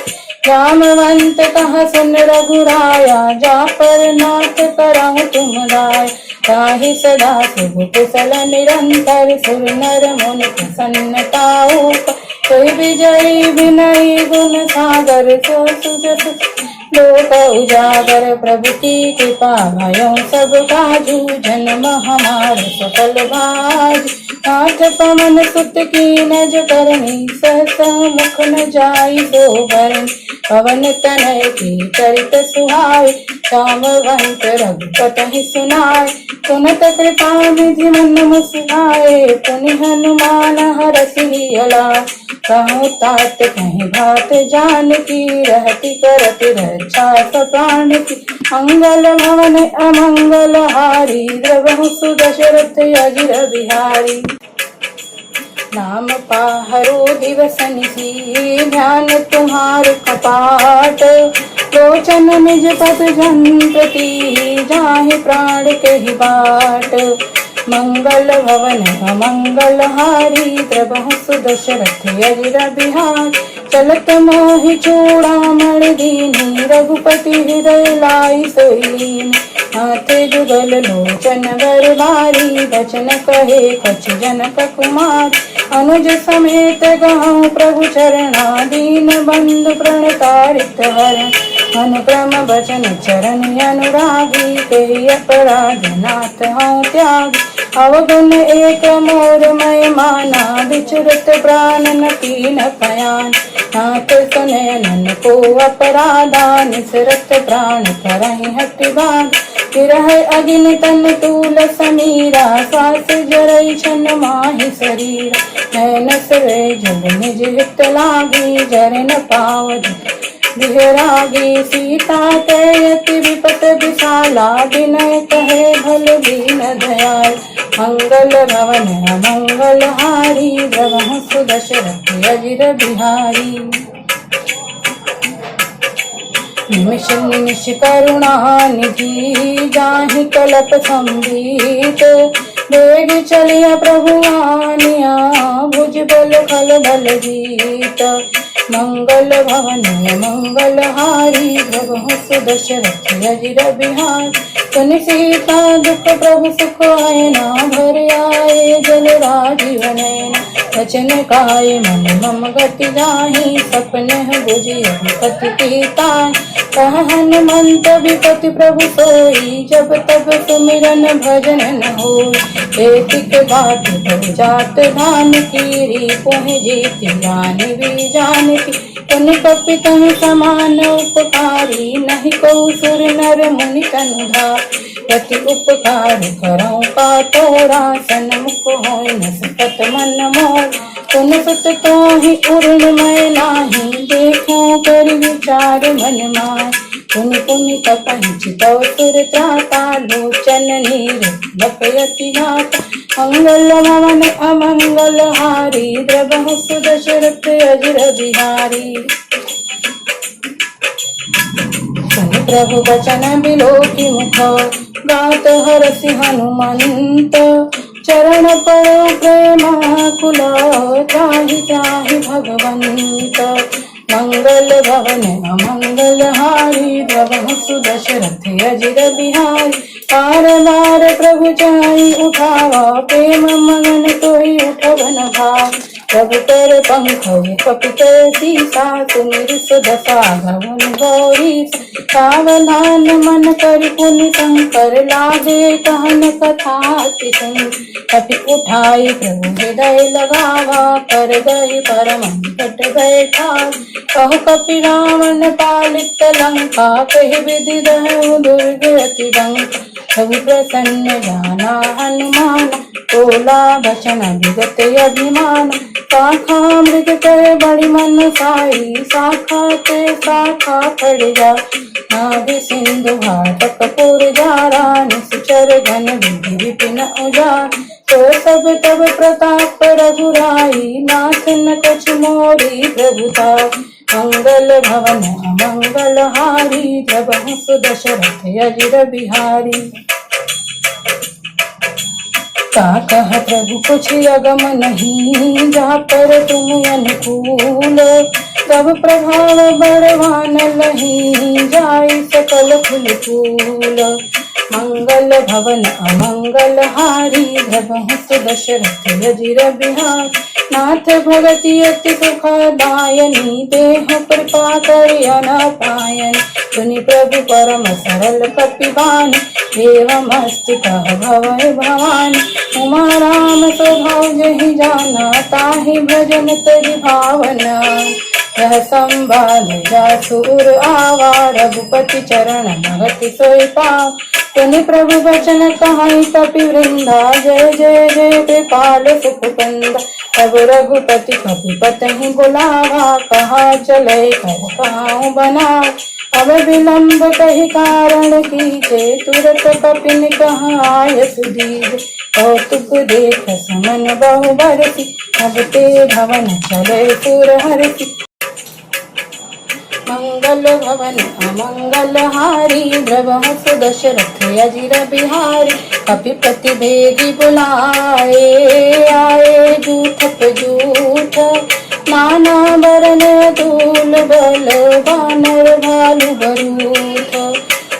रामवंत कहा सुन रघुराया, जा पर नाथ कराहु तुम दाय। ताहि सदा शुभ कुशल निरंतर, सुर नर मुनि प्रसन्नता ऊपर। कोई विजयी विनयी गुण सागर, सो सुजस लोक उजागर। प्रभु की कृपा भयो सब काजू, जन्म हमार सकल भाज। नाथ पवन सुत की नज करनी, सहसा मुख न जाई सो भरनी। पवन तनय की चरित सुहाय, रामवंत रघुपति सुनाय। सुनत कृपा निधि मन मुस्काए, पुनि हनुमान हरषि लियला। कहूँ तात कहीं भात जानकी, रहति करति रक्षा सब प्राण की। मंगल भवन अमंगल हारी, द्रवहु सुदशरथ अजिर बिहारी। नाम पाहरो दिवस निसी, ध्यान तुम्हार कपाट। लोचन निज पद जंत्रति, जाहि प्राण के ही बाट। मंगल भवन अमंगल हारी, द्रवहु सुदशरथ अजिर बिहार। चलत मोहि चूड़ामणि दीनी, रघुपति हृदय लाई सोई। हाथ जुगल लोचन वर बारी, बचन कहे कछ जनक कुमार। अनुज समेत गाँव प्रभु चरणा, दीन बंधु प्रणतारित हरण। अनुक्रम बचन चरण अनुरागी, कहि अपराध नाथ हूँ त्यागी। अवगुण एक मोर मय माना, विचरत प्राण न कीन पयान। नाथ सुने नन को अपराधा, निसरत प्राण करहि हटि भाग। विरह अग्नि तन तूल समीरा, सास जरई छन माहि शरीर। नैन सवे जब निज हित लागी, जर न पावत विहरागी। सीता ते यति विपत विशाला, विनय कहे भल दीन दयाल। मंगल भवन अमंगल हारी, द्रवहु सुदशरथ अजिर बिहारी। निमिष निमिष करुणा निधि, जाहि कलप संबीत। वेग चलिया प्रभु आनिया, भुज बल खल बल जीत। मंगल भवन मंगल हारी, द्रवहु सुदशरथ अजिर बिहार। सुनि सीता दुख प्रभु सुख आयना, भर आए जल राजीव नयना। बचन काय मन मम गति जाहि सपने बुझि पति पिता कह हनुमंत विपति प्रभु सोई जब तब सुमिरन भजन न होई एतिक बात बढ़ जात धाम कीरी पुहि जीति जानि भी जानती तुन कपि तन समान उपकारी नहीं कहु सुर नर मुनि तनुधा प्रति उपकार करऊँ का तोरा सन्मुख होय न सकत मन मोर तुम सुत तो ही उर्ण मैं नाही देखो कर विचार मन माय पुनि पुनि तपंच तव सुर त्राता लोचन नीर बकयति घात मंगल भवन अमंगल हारी द्रवहु सुदशरथ अजिर बिहारी सुन प्रभु बचन बिलोकी मुख गात हरसि हनुमंत चरण पड़ो प्रेमाकुल त्राहि त्राहि भगवंत मंगल भवन अमंगल हारी द्रवहु सुदशरथ अजिर बिहारी बार बार प्रभु चाहि उठावा प्रेम मगन तोहि उठवन भाव प्रभु कर पंख कपित सीसा सुमिर सुदशा भवन गौरी सावधान मन कर पुनि शंकर लागे कहन कथा सुन कपि उठाई प्रभु हृदय लगावा कर गई परम कट गए ठाव कह कपि रावण पालित लंका कहि विधि दहु दुर्गति डंक प्रभु प्रसन्न जाना हनुमान तोला बचन विगत अभिमान शाखा मृग करे बड़ी मन साई शाखा ते शाखा खड़ जा नाभि सिंधु घाटक पुर जारा निश्चर घन विधि विपिन उजार तो सब तब प्रताप रघुराई नाथ न कछ मोरी प्रभुता मंगल भवन अमंगल हारी द्रवहु सुदशरथ अजिर बिहारी का कह प्रभु कुछ अगम नहीं जा पर तुम अनुकूल तब प्रभाव बड़वान लही जाई सकल फूल फूल मंगल भवन अमंगल हारी द्रवहु सुदशरथ अजिर बिहार नाथ भगति अति सुखदायनी देह कृपा करि अनपायन सुनि प्रभु परम सरल कपिबान देवमस्ति कह भवै भवानी उमा राम स्वभाव जहि जाना ताहि भजन तरि भावना यह संवाद जासुर आवा रघुपति चरण महति सोई पाव पुनि प्रभु वचन कहाई कपि वृंदा जय जय जय कृपाल सुखकंद तब रघुपति कपिपति बुलावा कहा चले कर कहाऊं बनाओ अब विलंब कही कारण कीजे तुरत कपिन कहाय सुधीर कौतुक देख समन बहु बरसी अब ते भवन चले सुर हरसी मंगल भवन अमंगल हारी द्रवहु सुदशरथ अजिर बिहारी कपिपति भेगी बुलाए आए जूठ जूठ नाना बरन दूल बल बानर भालु बरूथ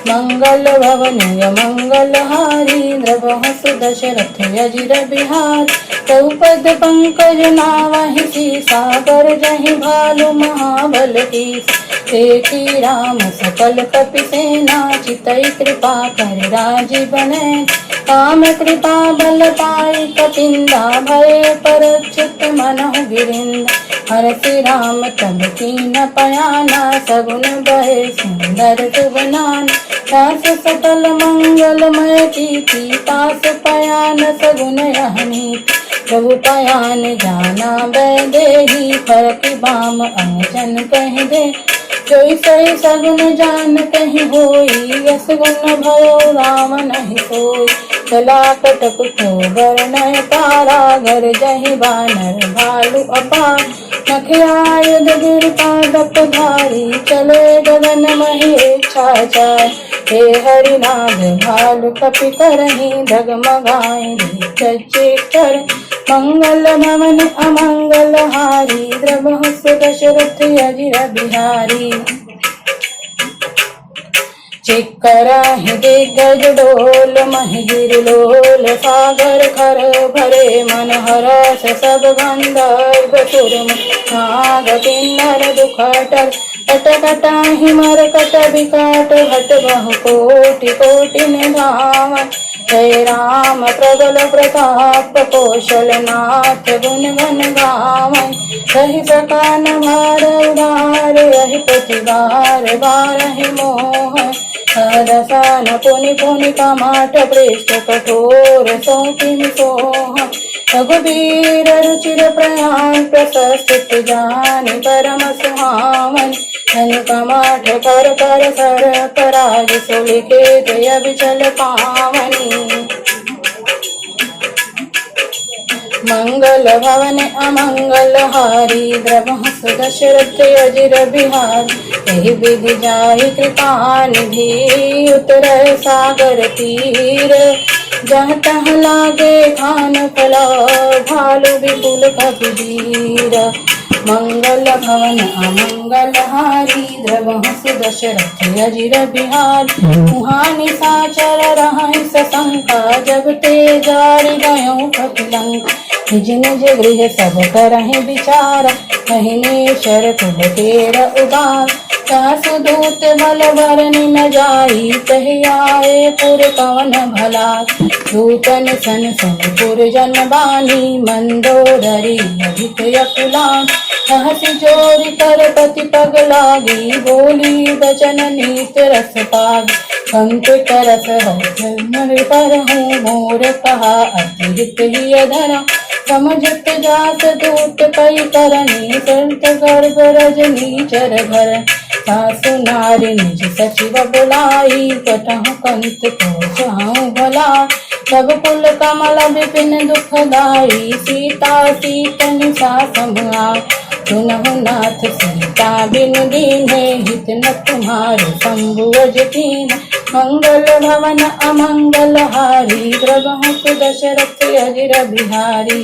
मंगल भवन अमंगल हारी द्रवहु सुदशरथ अजिर बिहार चौपद पंकज नावहि सीसा बर जहि भालु महाबल ईसा देखी राम सकल कपि सेना चितई कृपा कर राजी बने काम कृपा बल पाई कपिंदा भय परचित मनहु गिरिंदा हरसि राम तब कीन पयाना सगुन बहे सुंदर सुबनान दास सकल मंगलमय कीर्ति तास पयान सगुन यहनी प्रभु पयान जाना बैदेही फरक बाम अंजन कह दे जोई सही सगुन जान कहीं होई यस गुण भयो राम नहीं सोई चला कटक को बरनय तारा घर जहि बानर भालु अपार नखयायुध गिर पादप धारी चले गगन मही इच्छा जाय हे हरि नाग भालु कपि करहि डगमगाए चचे कर मंगल भवन अमंगल हारी द्रवहु सुदशरथ अजिर बिहारी चिक्कराहि दिग्गज डोल महिगिर लोल सागर खर भरे मन हरस सब गंधर्व सुरम नाग किन्नर दुखटर कट कटाहि मरकट विकट घट बहु कोटि कोटि निधावन जय राम प्रबल प्रताप कौशल नाथ गुण गण गावन रहि सकान भार उदार रहि प्रतिबार बारहि मोह दसान पुनि पुनि कमाठ पृष्ठ कठोर सौकिन सोह रघुबीर रुचिर प्रयाण प्रशस्त जानि परम सुहावन धन कमाठ कर कर सर पराज सुलिखे जय विचल पावनी मंगल भवन अमंगल हारी द्रवहु दशरथ अजिर बिहारी एहि विधि जाहि कृपा निधि उतर सागर तीर जहाँ तहाँ लागे खान फला भालु विपुल कबीर मंगल भवन अमंगल हारी द्रवहु दशरथ अजिर बिहारी मुहानि साचर रहहि सशंका जब ते जारि गयो कपिलंका निज निज गृह सब करहि विचार कहिने शर कुल तेर उदार सासु दूत बल बरनि न जाई कहि आए पुर कवन भला दूतन सन सन पुर जन बानी मंदोदरी अधिक यकुलान हंसी चोरी कर पति पग लागी बोली बचन नीत रस पाग कंत करस हर पर हूँ मोर कहा अतिरिक्त ही अधरा समझत जात दूत कई करनी संत गर्भ रजनी चर घर सासु नारी निज सचिव बुलाई कटहु कंत को चाहूं भला सब कुल कमल विपिन दुखदाई सीता सीतन सा समाई सुनहु नाथ सीता बिन दीन्हे हित न तुम्हारे शंभुअज कीन मंगल भवन अमंगल हारी द्रवहु दशरथ अजिर बिहारी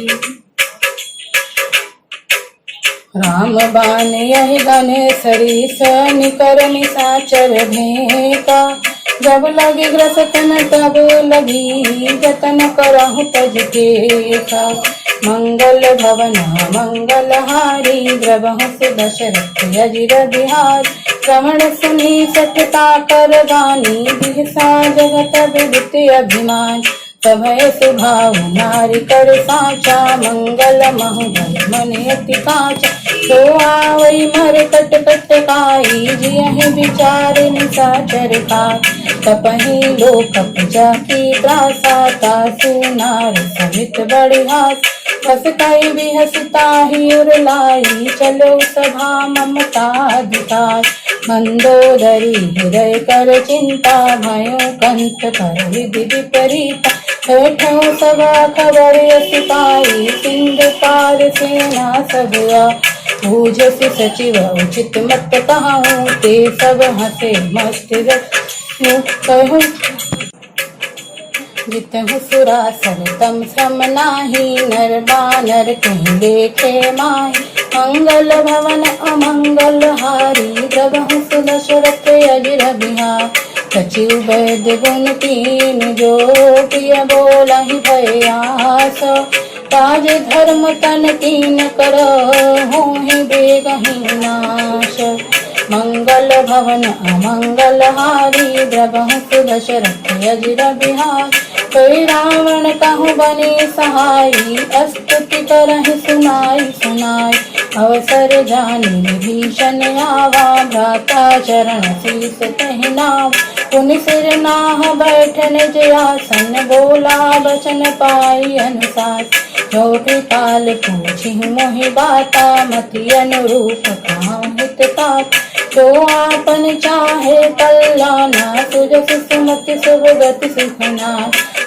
राम बान यहि गणेशरी निकर निशाचर भेंटा जब लगी ग्रसतन तब लगी जतन करहु तज के मंगल भवन मंगल हारी द्रवहु दशरथ अजिर बिहारी श्रवण सुनी सठता कर गानी बिहसा जगत विदित अभिमान सभय सुभाव नारी कर साचा मंगल महुबल मन अति काचा तो आवई मर कट कट काई जियहि विचार निशाचर खाय तपहि लोक प्रजा की त्रासा तासु नार सहित बड़ी हास बस कई बिहसता ही उरलाई चलो सभा ममता अधिकार मंदोदरी हृदय कर चिंता भयो कंत कर विधि विपरीता बैठो सभा खबर सिपाही सिंध पार सेना सबुआ बूझसि सचिव उचित मत कहूँ ते सब हंसे मस्त कहूँ जितहु सुरासर तम श्रम नाही नर बानर कहीं देखे माही मंगल भवन अमंगल हारी द्रवहु दशरथ अजिर बिहारी सचिव वैद्य गुण तीन जो प्रिय बोलहि भयास ताज धर्म तन कीन कर होहि बेगहि नाश मंगल भवन अमंगल हारी द्रवहु दशरथ अजिर बिहारी कोई रावण कहूँ बने सहाई स्तुति करहि सुनाई सुनाई अवसर जानि विभीषण आवा भ्राता चरण शीस तहिनाव पुनि सिर नाह बैठन जय आसन बोला बचन पाई अनुसार जो कृपाल पूछि मोहि बाता मति अनुरूप कहाँ हित तात जो आपन चाहे कल्याणा सुजस सुमति सुभगति सुखना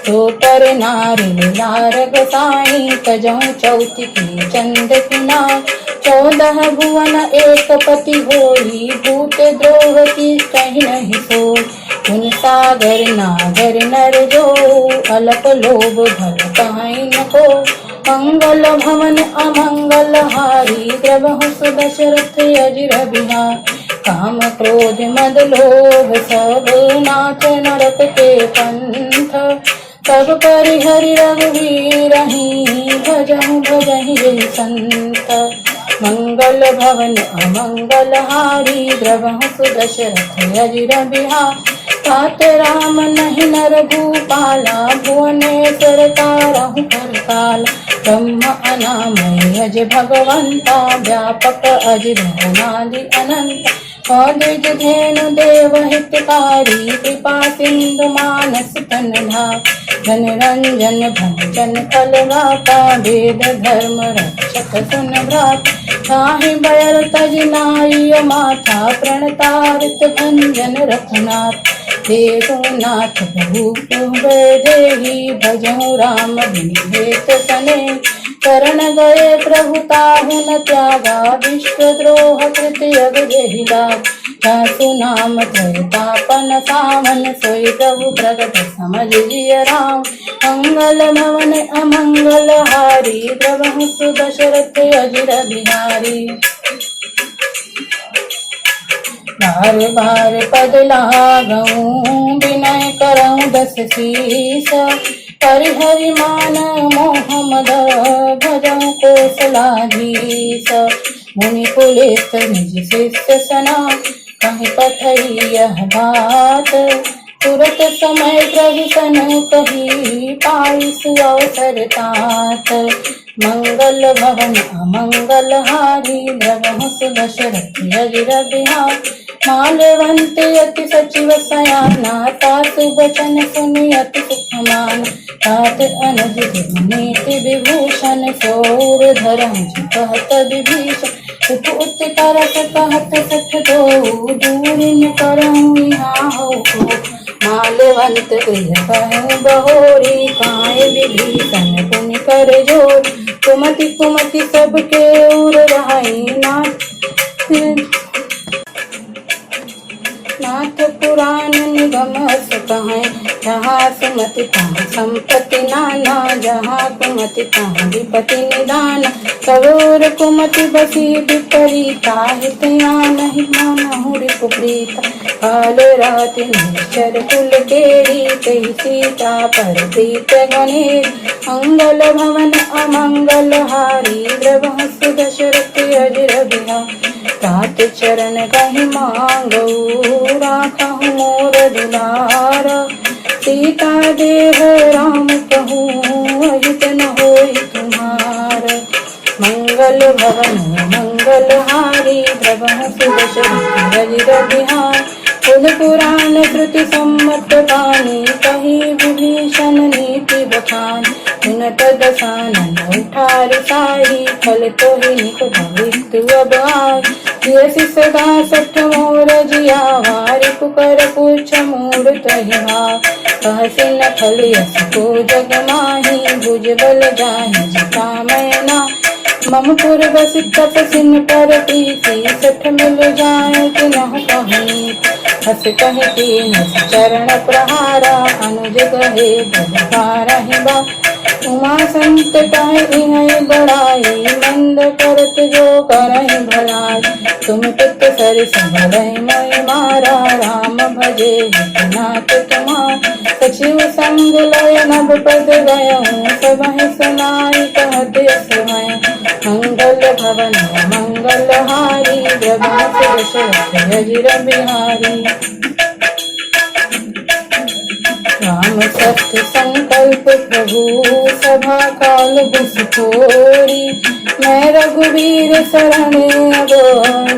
तो पर नारी नारग साई तजहु चौथी की चंद किनार 14 भुवन एक पति होई भूत द्रोह की कहीं नहीं सो उन सागर नागर नर जो अलप लोभ भल कहीं न को मंगल भवन अमंगल हारी द्रवहु दशरथ अजिर बिहारी काम क्रोध मद लोभ सब नाथ नरक के पंथ। तब परिहरि रघुवीर भजहु भजहि यही संत। मंगल भवन अमंगल हारी द्रवहु सुदशरथ अजिर बिहार। तात राम नहीं नर भूपाला भुवनेश्वर तारहु परकाल। ब्रह्म अनामय अज भगवंता व्यापक अजिर अनादि अनंत। कौलिज धेनु देव हितकारी कृपा सिंधु मानस तनधा। जन रंजन भंजन कलवाता वेद धर्म रक्षक सुन भ्रात। ताहि बयर तज नाय माथा प्रणतारित भंजन रखनाथ। देवनाथ बहु देही भजहु राम विनिवेश सने। शरण गए प्रभु ताहु न त्यागा विश्वद्रोह कृत्य जेहि लाग। जासु नाम त्रयतापन सावन सोई प्रभु प्रगट समझ जिय राम। मंगल भवन अमंगल हारी द्रवहु सुदशरथ अजिर बिहारी। बार बार पद लागऊं विनय करऊं दस शीस। परिहरि मान मोह मद भजऊं कौशलाधीश। मुनि पुलिस निज शिष्य सना कहीं पठई यह बात। तुरत समय प्रभु सन कही पाई सुअवसर तात। मंगल भवन अमंगल हारी द्रवहु सुदशरथ अजिर बिहार। माल्यवंत अति सचिव सयाना तासु बचन सुनि अति सुखमान। तात अनुज नीति विभूषण सौर धरम कहत विभीषण। उप उत्तरस कहत सठ दो दूरिन करऊं यहाँ हो। माल्यवंत गृह कहूँ बहोरी काय विभीषण पुनि कर जोर। कुमति कुमति सबके उर रहाई नाथ पुराण निगम कहें। जहाँ सुमति तहाँ संपत्ति नाना जहाँ कुमति तहाँ विपत्ति निदान। करोर कुमति बसी विपरीता हित नहीं मानहु रिपुप्रीता। काल राति निश्चर कुल केरी कही सीता पर प्रीत गणेश। मंगल भवन अमंगल हारी द्रवहु सुदशरथ अजिर बिहार। तात चरण कहीं मांगऊ राखहु मोर दुलार। सीता देव राम कहूँ अहित न होई तुम्हार। मंगल भवन मंगल हारी द्रवहु सुदशरथ अजिर बिहार। खुद पुराण श्रुति सम्मत बानी कही विभीषण नीति बखान। उनत दसानन उठार साही फल तो ही निक भविष्य अब आय। यसी सदा सठ मोर जियावा रिपु कर पूछ मूर तहि भाव। कहसी न फल यस को जग माही भुज बल जाहि जटा मैना। मम पुर बस तपसिन पर प्रीति सठ मिल जाए तिनहु कहीं। हस कहि तीन चरण प्रहारा अनुज गहे बलकारहि बा। उमा संत कहि बड़ाई मंद करत जो करहि भलाई। तुम पित सर संभलहि मोहि मारा राम भजे नाथ तुम्हार। सचिव संग लय नभ पद गयऊँ सबहि सुनाई कहत यस भय। मंगल भवन मंगल हारी द्रवहु सुदशरथ अजिर बिहारी। राम सत्य संकल्प प्रभु सभा काल बस थोरी। मैं रघुवीर शरण अब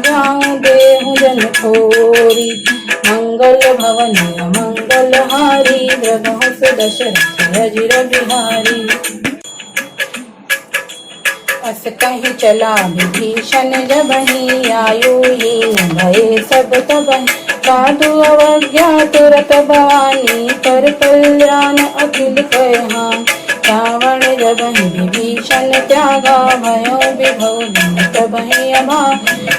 जाऊं देहु जन थोरी। मंगल भवन मंगल हारी द्रवहु सुदशरथ अजिर बिहारी। अस कहीं चला विभीषण जबहि आयु हीन भये सब तबहि। साधु अवज्ञा तुरत भवानी कर कल्याण अखिल कहान। रावण जबहि विभीषण त्यागा भयो विभव तबहि अभा।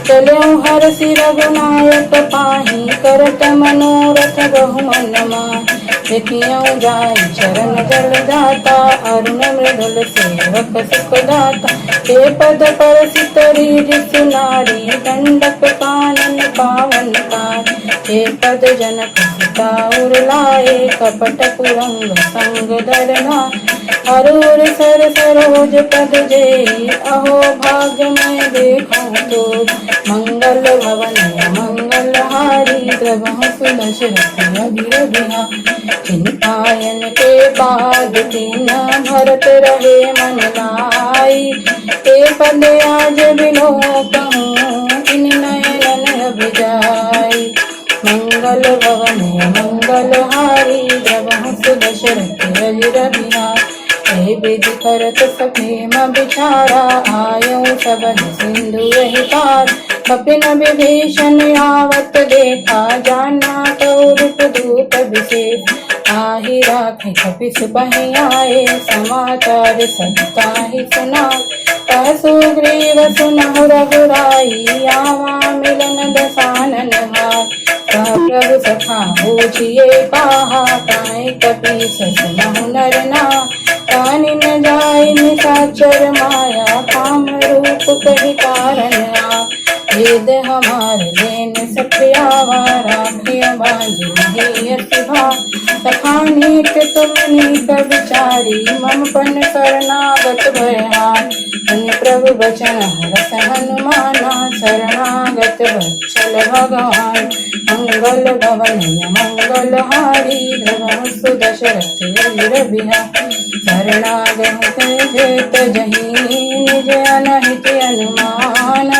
चलो हरषि रघुनायक पाहि करत मनोरथ बहु मन माहि। देखियो जाय चरण जल दाता अरुण मृदुल सेवक सुख दाता। हे पद पर सितरी सुनारी दंडक कानन पावन पार। हे पद जनक सीता उरलाए कपट कुरंग संग दरना। हरूर सर सरोज पद जेई अहो भाग्य में देखूं तो। मंगल भवन मंगल हारी द्रवहु सुदशरथ अगिर बिहारी। चिंतायन के बाद तीन भरत रहे मन लाई। ते पद आज बिलो कहूँ इन नयन अभिजाई। मंगल भवन मंगल हारी द्रवहु सुदशरथ अगिर बिहारी। हे विधि करत सप्रेम बिचारा आयो सबहि सिंधु यहि पार। कपिन विभीषण आवत देखा जाना कौरव दूत विशेष। आहि राखि कपिस बहि आए समाचार सब ताहि सुना। कह सुग्रीव सुनहु रघुराई आवा मिलन दसानन भाई। कह प्रभु सखा बूझिए पाहा ताहि कपीस सुनहु नर नार। कानि न जाय निशाचर माया काम रूप कहि कारण आ। वेद हमार लेन सत्यावा राखिय बांधि नहीं अति भार। सखानीक तुम नीक विचारी मम पन शरणागत भयहार। धन्य प्रभु बचन हरस हनुमाना शरणागत वत्सल भगवान। मंगल भवन मंगल हारी द्रवहु सुदशरथ अगिर बिहारी। शरणागत जेत जहि निज अनहित अनुमान।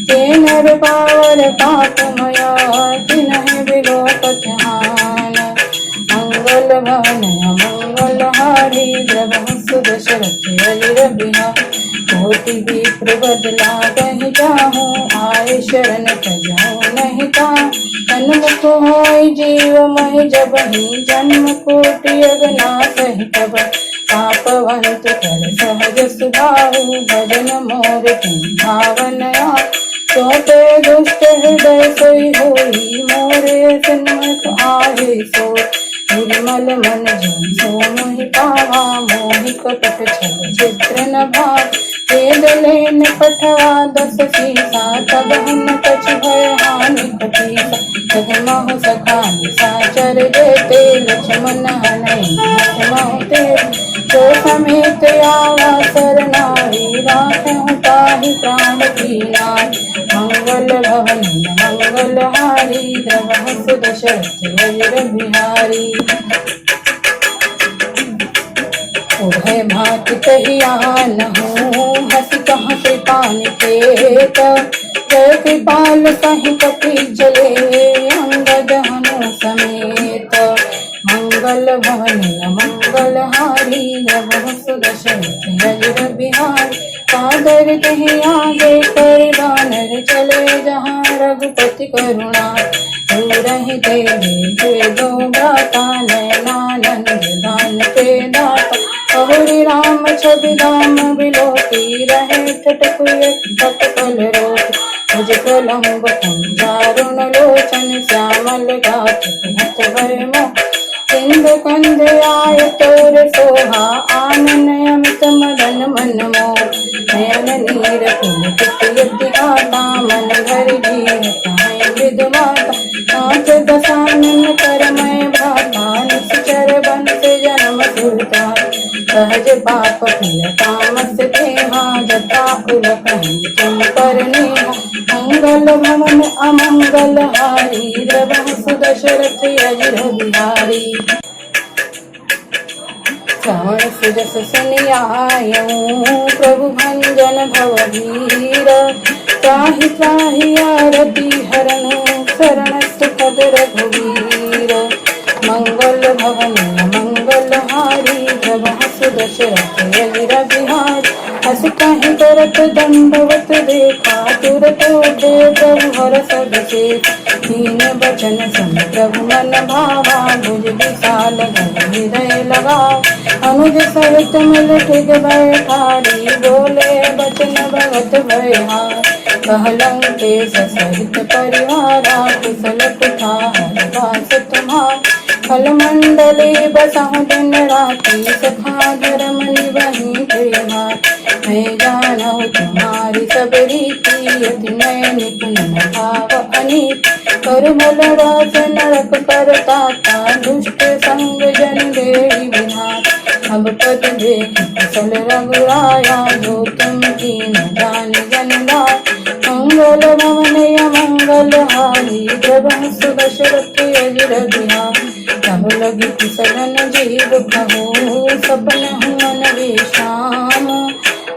ते नर पावर पापमया तिन्हि बिलोपत हान। मंगल भवन मंगल हारी द्रवहु सुदशरथ अगिर बिहारी। कोटि विप्र बदला कहि जाहूँ आए शरण तजहु नहीं ताहूँ। तन्मुख होय जीव महि जबहि जन्म कोटि अगनाश ही तब। पापवंत कर सहज सुभाहु भजन मोर तुम भावन आ। सोते दुष्ट हृदय सोई होई मोरे सन्मुख आहे सो। निर्मल मन जन सो मोहि पावा मोहि कपट छल चित्र न भाव। वेद लेन पठवा दस सीसा तब हम कछ भय हानि कपीसा। जगमहु सखा निशाचर जेते लक्ष्मण हनहि महु तेज। तो समेत आवा सरनाई राखहु ताहि प्राण की नाई। मंगल भवन मंगल हारी द्रवहु सुदशरथ अगिर बिहारी। उभय भात कहि आनहु हँसि कहाँ कृपा निकेत। जय कृपाल कहि कपि चले अंगद हनु समेत। मंगल भवन मंगल हारी द्रवहु सुदशरथ अगिर बिहारी। सादर कहि आगे कर बानर चले जहाँ रघुपति करुणा। दूरहि देवे दो भ्राता नयनानंद दान के दाता। बहुरी राम छवि दाम बिलोकी रहे ठठकुय तत्पल रोक। भुज प्रलम्ब कुंजारुण लोचन श्यामल गात कहत भय मोह। सिंधु कंद आय तोर सोहा आनन अमित मदन मन मोह। नयन नीर पुलकित यति गाता मन भरि जीव ताहि विध माता। नाथ दसानन करमय भ्राता निश्चर बंस जन्म सुरता। सहज पाप प्रिय तामस देहा जता उलकहि तुम पर नेहा। मंगल भवन अमंगल हारी द्रवहु सुदशरथ अगिर बिहारी। श्रवण सुजस सुनियायऊँ प्रभु भंजन भववीर। त्राहि त्राहि आरती हरनु शरण सुखद रघुवीर। मंगल भवन मंगल हारी द्रवहु सुदशरथ अगिर बिहारी। हस कहि करत दंडवत देखा तुरत उठे प्रभु हरष विशेष। दीन बचन सुन प्रभु मन भावा भुज विशाल गद हृदय लगावा। अनुज सहित मिल ठिग बैठारी बोले बचन भगत भयहार। कहलंकेश सहित परिवारा कुशल कुठार वास तुम्हार। फल मंडली बसहु दिन राति सखा धर्म निबहि प्रेमार। मैं जानहु तुम्हारी सब रीति, अति नय निपुण न भाव अनीति। कर बलवास नरक करताता, दुष्ट संग जन देहि विनाश। अब पद देख कुशल रघुराया, जो तुम कीन जान जन लाय। मंगल भवन मंगल हारी, प्रभु दशरथ अजिर बिहारी। तब लगी कुशलन जीव कहो, सपन हुमन विश्राम।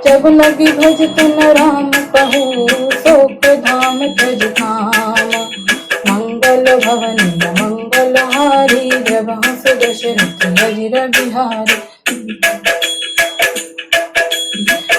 जब लगी भजत न राम कहू, शोक धाम तज धाम। मंगल भवन मंगल हारी, प्रभु दशरथ अजिर बिहारी।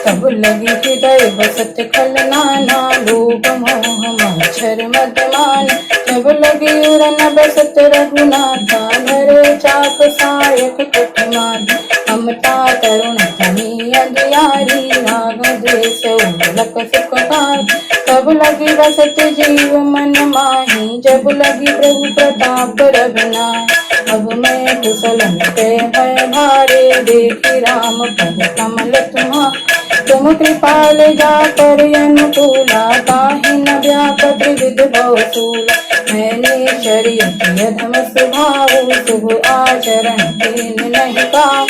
तब लगी हृदय बसत खल नाना, लोभ मोह मच्छर मदमान। जब लगी उरन बसत रघुनाथा, धरे चाप सायक कटमान। ममता तरुण तनी अंधियारी, राग द्वेष उलक सुखकार। तब लगी बसत जीव मन माही, जब लगी प्रभु प्रताप रघुनाथ। अब मैं कुशलन पे भय भारे, देखी राम पद कमल तुम्हारा। तुम कृपाल जाकर अनुकूला, ताहि न व्यापत विविध बहुसूला। मैंने शरीयत यधम स्वभाव, शुभ आचरण कीन नहीं पाओ।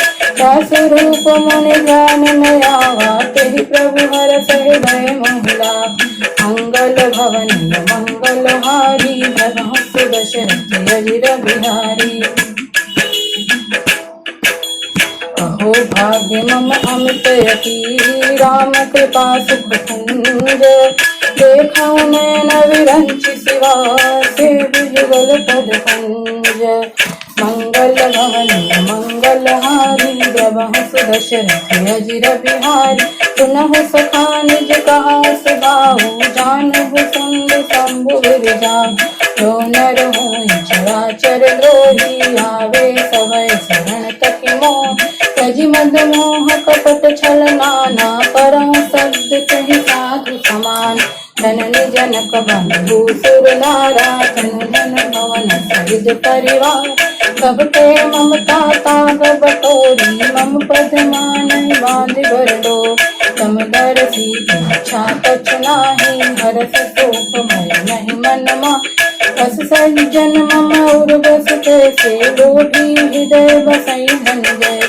स्वरूप मुनि ध्यान में आवा, तेहि प्रभु हरष हृदय मोहिला। मंगल भवन मंगल हारी, प्रभु दशरथ अजिर बिहारी। अहो भाग्य मम अमित यति, राम कृपा सुख कुंज। देखा नैन विरंचि सिवा, से जुगल पद कुंज। मंगल भवन मंगल हारी, प्रभु दशरथ अजिर बिहारी। सुनहु सखा निज कहा सुभाऊ, जानहु सुंद शंभु विरजाऊ। जो नर होई चराचर द्रोही, आवे सवै शरण तकि मोह। तजि मद मोह कपट छल नाना, करहु शब्द कहि साधु समान। जननी जनक बंधु सुर नारा, तनु धन भवन सहित परिवार। सब ते ममता ताग बटोरी, मम पद मानहि बांध बरडो। तम दरसी इच्छा कछु नाही, हरस शोक भय नहीं मन माहि। बस सज्जन मम और बस कैसे, लोभी हृदय बसई धन जय।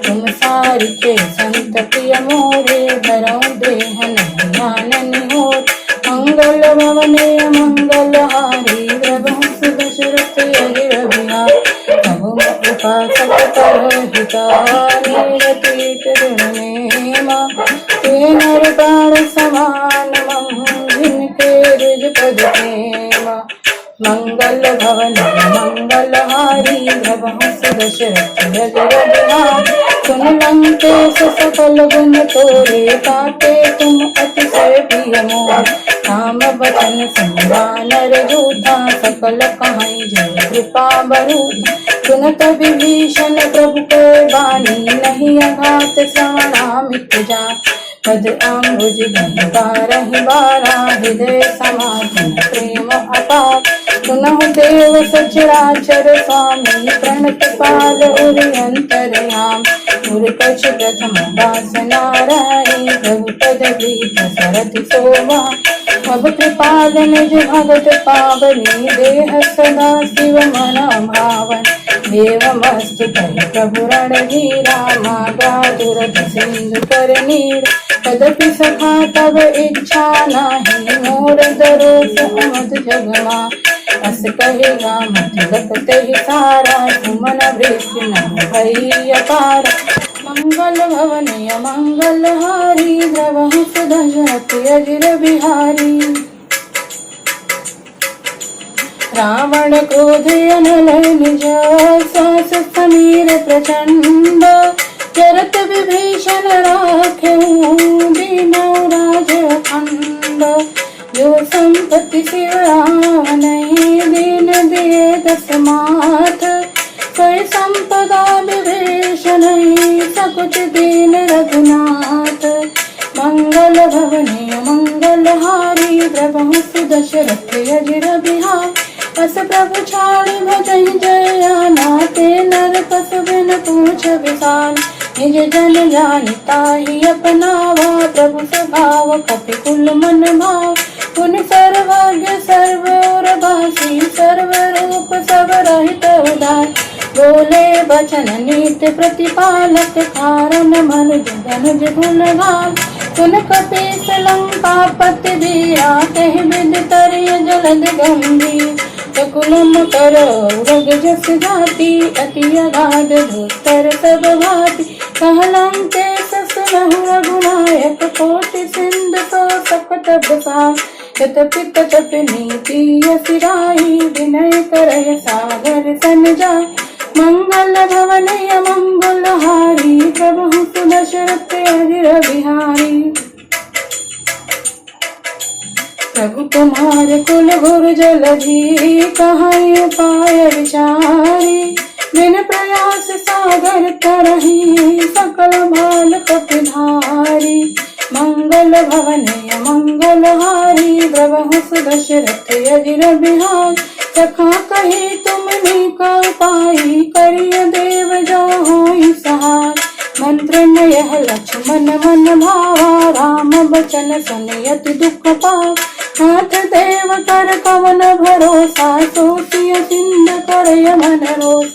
तुम सारिके संत प्रिय मोरे, धरऊ देहन ध्यान निहोर। मंगल भवन मंगल हारी, प्रभु दशरथ अजिर बिहारी। प्रभु उपासक कर हितानी, रति तरुणेमा। ते नर प्राण समान मम, जिनके रिज पद प्रेमा। मंगल भवन मंगल हारी, प्रभु दशरथ अजिर बिहारी। सुन लंकेश सकल गुण तोरे, ताते तुम अतिशय प्रिय मोर। राम बचन संवानर दूता, सकल कहाई जय कृपा बरूता। सुनत विभीषण प्रभु को बानी, नहीं अघात श्रवणामित जान। पद अम्बुज गहि बारहि बारा, हृदय समाधि प्रेम अपार। सुनहु देव सचराचर स्वामी, प्रणत पाद उर अंतरयाम। उर कछ प्रथम दास नारायण, प्रभु पद प्रीत सरति शोभा। अब कृपाल निज भगत पावनी, देह सदा शिव मन भावन। देवमस्तु कहि प्रभु रणधीरा, मागा दुरत सिंधु कर नीर। तदपि सखा तब इच्छा नाही, मोर दरोस अमत जगमा। अस कहेगा मत तेहि सारा, सुमन वृष्टि न भई अपार। मंगल भवन मंगल हारी, प्रभु दशरथ अजिर बिहारी। रावण क्रोध अनल निज, सास समीर प्रचंड। चरत विभीषण राखेऊ, दीनौ राज अखंड। जो संपत्ति शिव रावनै, दीन दिए दस माथ। सोई संपदा विभीषण, सकुच दीन रघुनाथ। मंगल भवन मंगल हारी, प्रभु दशरथ अजिर बिहारी। बस प्रभु छाड़ भजहि जयाना, ते नर पस बिन पूछ विशाल। निज जन जानता ही अपनावा, प्रभु स्वभाव कपि कुल मन भाव। पुन सर्वज्ञ सर्वोरभासी, सर्व रूप सब रहित उदार। बोले वचन नित्य प्रतिपालक, कारण मनुज धनुज गुणगान। सुन कपीस लंकापति वीरा, कहि विद तरिय जलद गंभीर। सकुलम कर उरग जस जाति, अति अगाध धुस्तर सब भाति। कहलम के सुनहु रघुनायक, कोटि सिंधु तो सकट बसा। यत तप नीति यसिराई, विनय करय सागर सन जाय। मंगल भवनय मंगल हारी, प्रभु सुदशरथ अजिर बिहारी। प्रभु तुम्हारे कुल गुरु जलधि, कहाई उपाय विचारी। बिन प्रयास सागर तरही, सकल भाल कपिधारी। मंगल भवनय मंगल हारी, प्रभु सुदशरथ अजिर बिहारी। सखा कही तुमने का पाई, करिय देव जो होई सहाय। मंत्र में यह लक्ष्मण मन भावा, राम बचन सुनियति दुख पाव। हाथ देव कर कवन भरोसा, सोचिय सिंध करय मन रोष।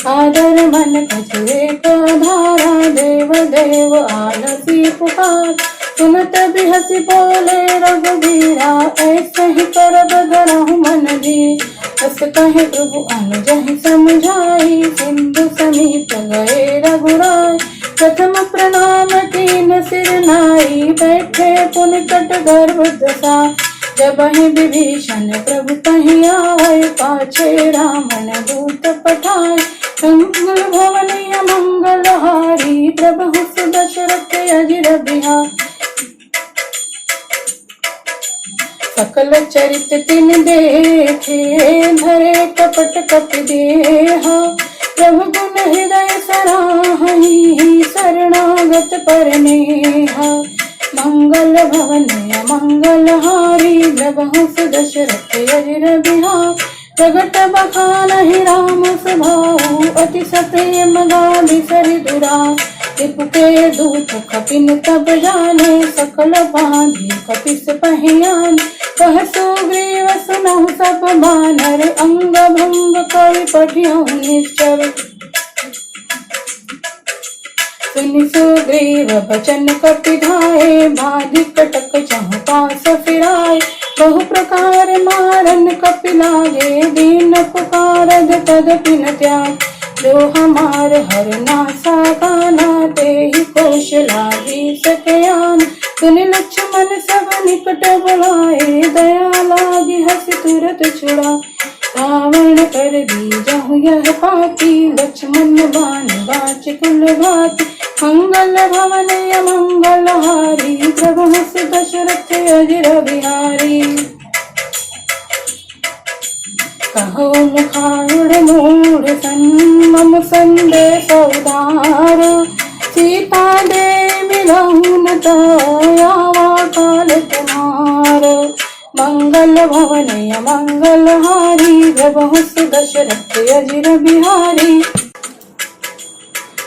आदर मन कछुए का धारा, देव देव आलसी पुकार। सुनत बिहसी बोले रघुबीरा, ऐसे ही करब धरहु मन जी। अस कहे प्रभु अनुजहि समझाई, सिंधु समीप गए रघुराय। प्रथम प्रणाम कीन सिर नाई, बैठे पुन कट गर्भ दशा। जब ही विभीषण प्रभु कहीं आए, पाछे रावण दूत पठाए। मंगल भवनय मंगल हारी, प्रभु सुदशरथ अजिर बिहारी। सकल चरित तिन देखे, धरे कपट कपि देहा। प्रभु गुण हृदय सराहहि, शरणागत परनेहा। मंगल भवनय मंगल हारी, प्रभु सुदशरथ अजिर बिहारी। प्रगट बखानहि राम स्वभाव, अति सप्रेम गाधि सरिदुरा। रिपुके दूत कपिन तब जाने, सकल बांधि कपिस पहियान। कह सुग्रीव सुनहु सब बानर, अंग भंग करि पठियहु निश्चर। सुनि सुग्रीव बचन कपि धाये, बाधि कटक चहु पास फिराए। बहु प्रकार मारन कपि लागे, दीन पुकारद तदपि न त्याग। जो हमार हर नासा गाना, तेहि कोश लागी सकयान। सुनि लक्ष्मण सब निकट बुलाए, दया लागी हसि तुरत छुड़ा। रावण कर दीजहु यह पाती, लक्ष्मण बाण बाच कुल भाति। मंगल भवनय मंगल हारी, प्रभु सुदशरथ अजिर बिहारी। कहो मुखारुढ़ मूढ़ मम संदेश उदार। सीता दे मिलहु न तयावा काल तुम्हार। मंगल भवनय मंगल हारी, प्रभु सुदशरथ अजिर बिहारी।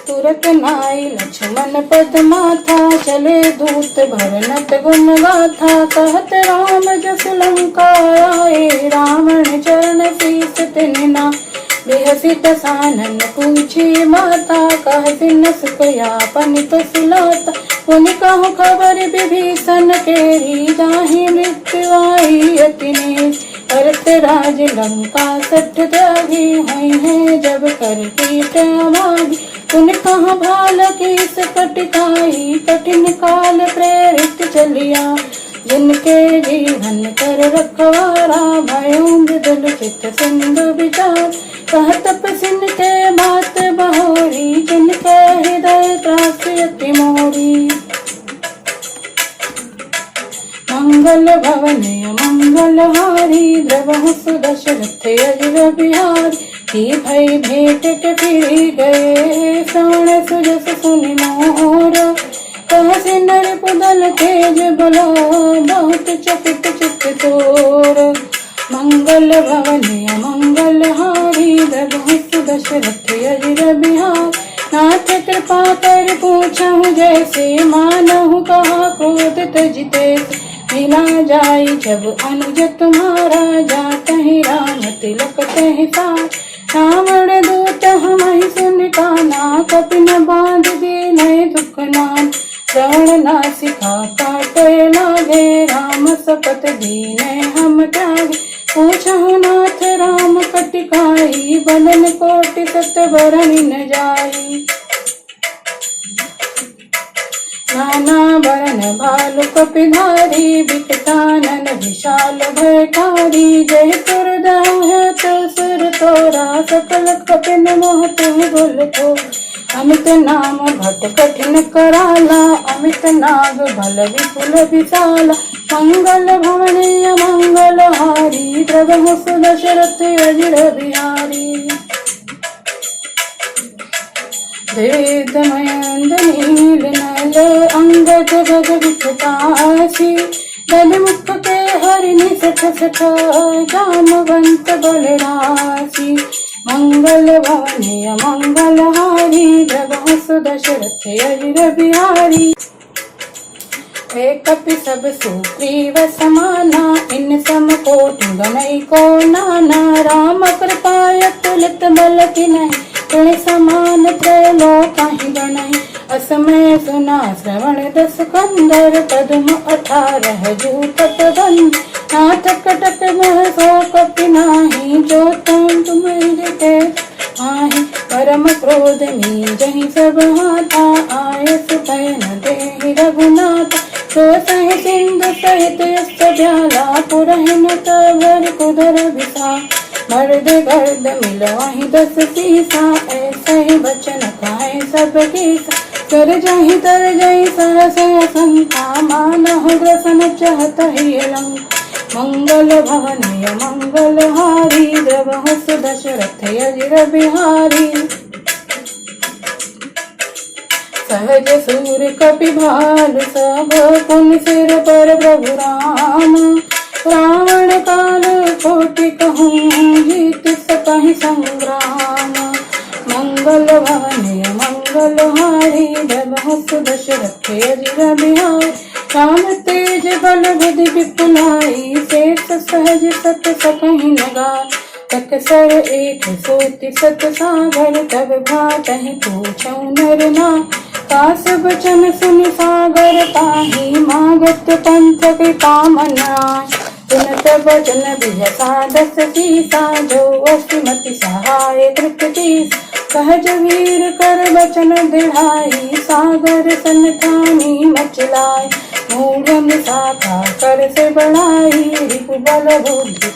तुरत नाई लक्ष्मण पद माथा, चले दूत भरनत गुण गाथा। कहत राम जस लंका आए, रावण चरण शीस तिन्ना। बिहसी दसानन पूछी माता, कहति न सुखयापन तो सुलाता। पुनि कहु खबर विभीषण केरी, जाहि मृत्यु आई अति नीच। भरत राज लंका सठ त्यागी, हुई है जब कर कीट अभागी। पुनि कहाँ भाल कीस कटिकाई, कठिन काल प्रेरित चलिया। जिनके जीवन कर रखवारा, भयों मृदुल चित सिंधु विचार। कह तपसिन के बात बहोरी, जिनके हृदय त्रास अति मोरी। मंगल भवनय मंगल हारी, प्रभु सुदशरथ अजिर बिहारी। की भई भेंट के फिरि गए, श्रवण सुजस सुनि मोर। कहसि नर पुदल तेज बलो, बहुत चकित चित्त तोर। मंगल भवनय मंगल हारी, प्रभु सुदशरथ अजिर बिहारी। नाथ कृपा कर पूछहु जैसे, मानहु कहा क्रोध तजिते। मिला जाई जब अनुज तुम्हारा, जातहि राम तिलक तहि सार। रावण दूत हमहि सुन काना, कपिन बांध दीनहि दुख नान। रावण नासिका काटे लागे, राम सपत दीने हम त्यागे। पूछहु नाथ राम कटिकाई, बदन कोटि सत बरनि न जाई। नाना बरन भालु कपिधारी, बिकटानन विशाल भयकारी। जय सुरदाहत सुर तोरा, सकल कपिन मोह तुम बोल को। अमित नाम भट कठिन कराला, अमित नाग भल विपुल विशाला। मंगल भवनीय मंगल हारी, द्रवहु सुदशरथ अजिर बिहारी। वेद मयंद नील नल, अंगद गग विकटासी। दल मुख के हरिनि सठ सठ, जामवंत बलरासी। मंगल भवनीय मंगल हारी, द्रवहु सुदशरथ अजिर बिहारी। एक कपि सब सुग्रीव समाना, इन सम कोटि गणै को नाना। राम कृपाय तुलित बल तिनहि, तुण समान त्रैलोकहि गणहि। असमय सुना श्रवण दस कंदर, पद्म 18 जूतत बंद। नाथ कटक मह सो कपि नाही, जो तुम तुम्हें आहि। परम क्रोध मीजहि सब हाथा, आयस भय न देहि रघुनाथ। तो सहि सिंधु सहित यश ब्याला, पुरहि न तवर कुदर बिसा। मर्द गर्द मिलवाहि 10 सीसा, ऐसे ही बचन खाए सब कीसा। कर जहि तर जहि सहस असंख्या, मानहु ग्रसन चहत ही लंका। मंगल भवनीय मंगल हारी, द्रवहु सुदशरथ अजिर बिहारी। सहज सूर कपि भालु सब, पुनि सिर पर प्रभु राम। रावण काल कोटि कहूँ, जीत सकहि संग्राम। मंगल भवनीय मंगल हारी, द्रवहु सुदशरथ अजिर बिहारी। राम तेज बल बुद्धि विपुलाई, शेष सहज सत सकहि न गाय। तकसर एक सोति सत सागर, तब भातहि पूछऊ नर नार। कास बचन सुनि सागर ताहि, मागत पंथ कृपा मन आय। सुनत बचन बिहसा 10 सीसा, जो असिमति सहाय कृत तीस। सहज वीर कर बचन दृढ़ाई, सागर सन ठानी मचलाय। मूढ़ शाखा कर से बढ़ाई, रिपु बल बुद्धि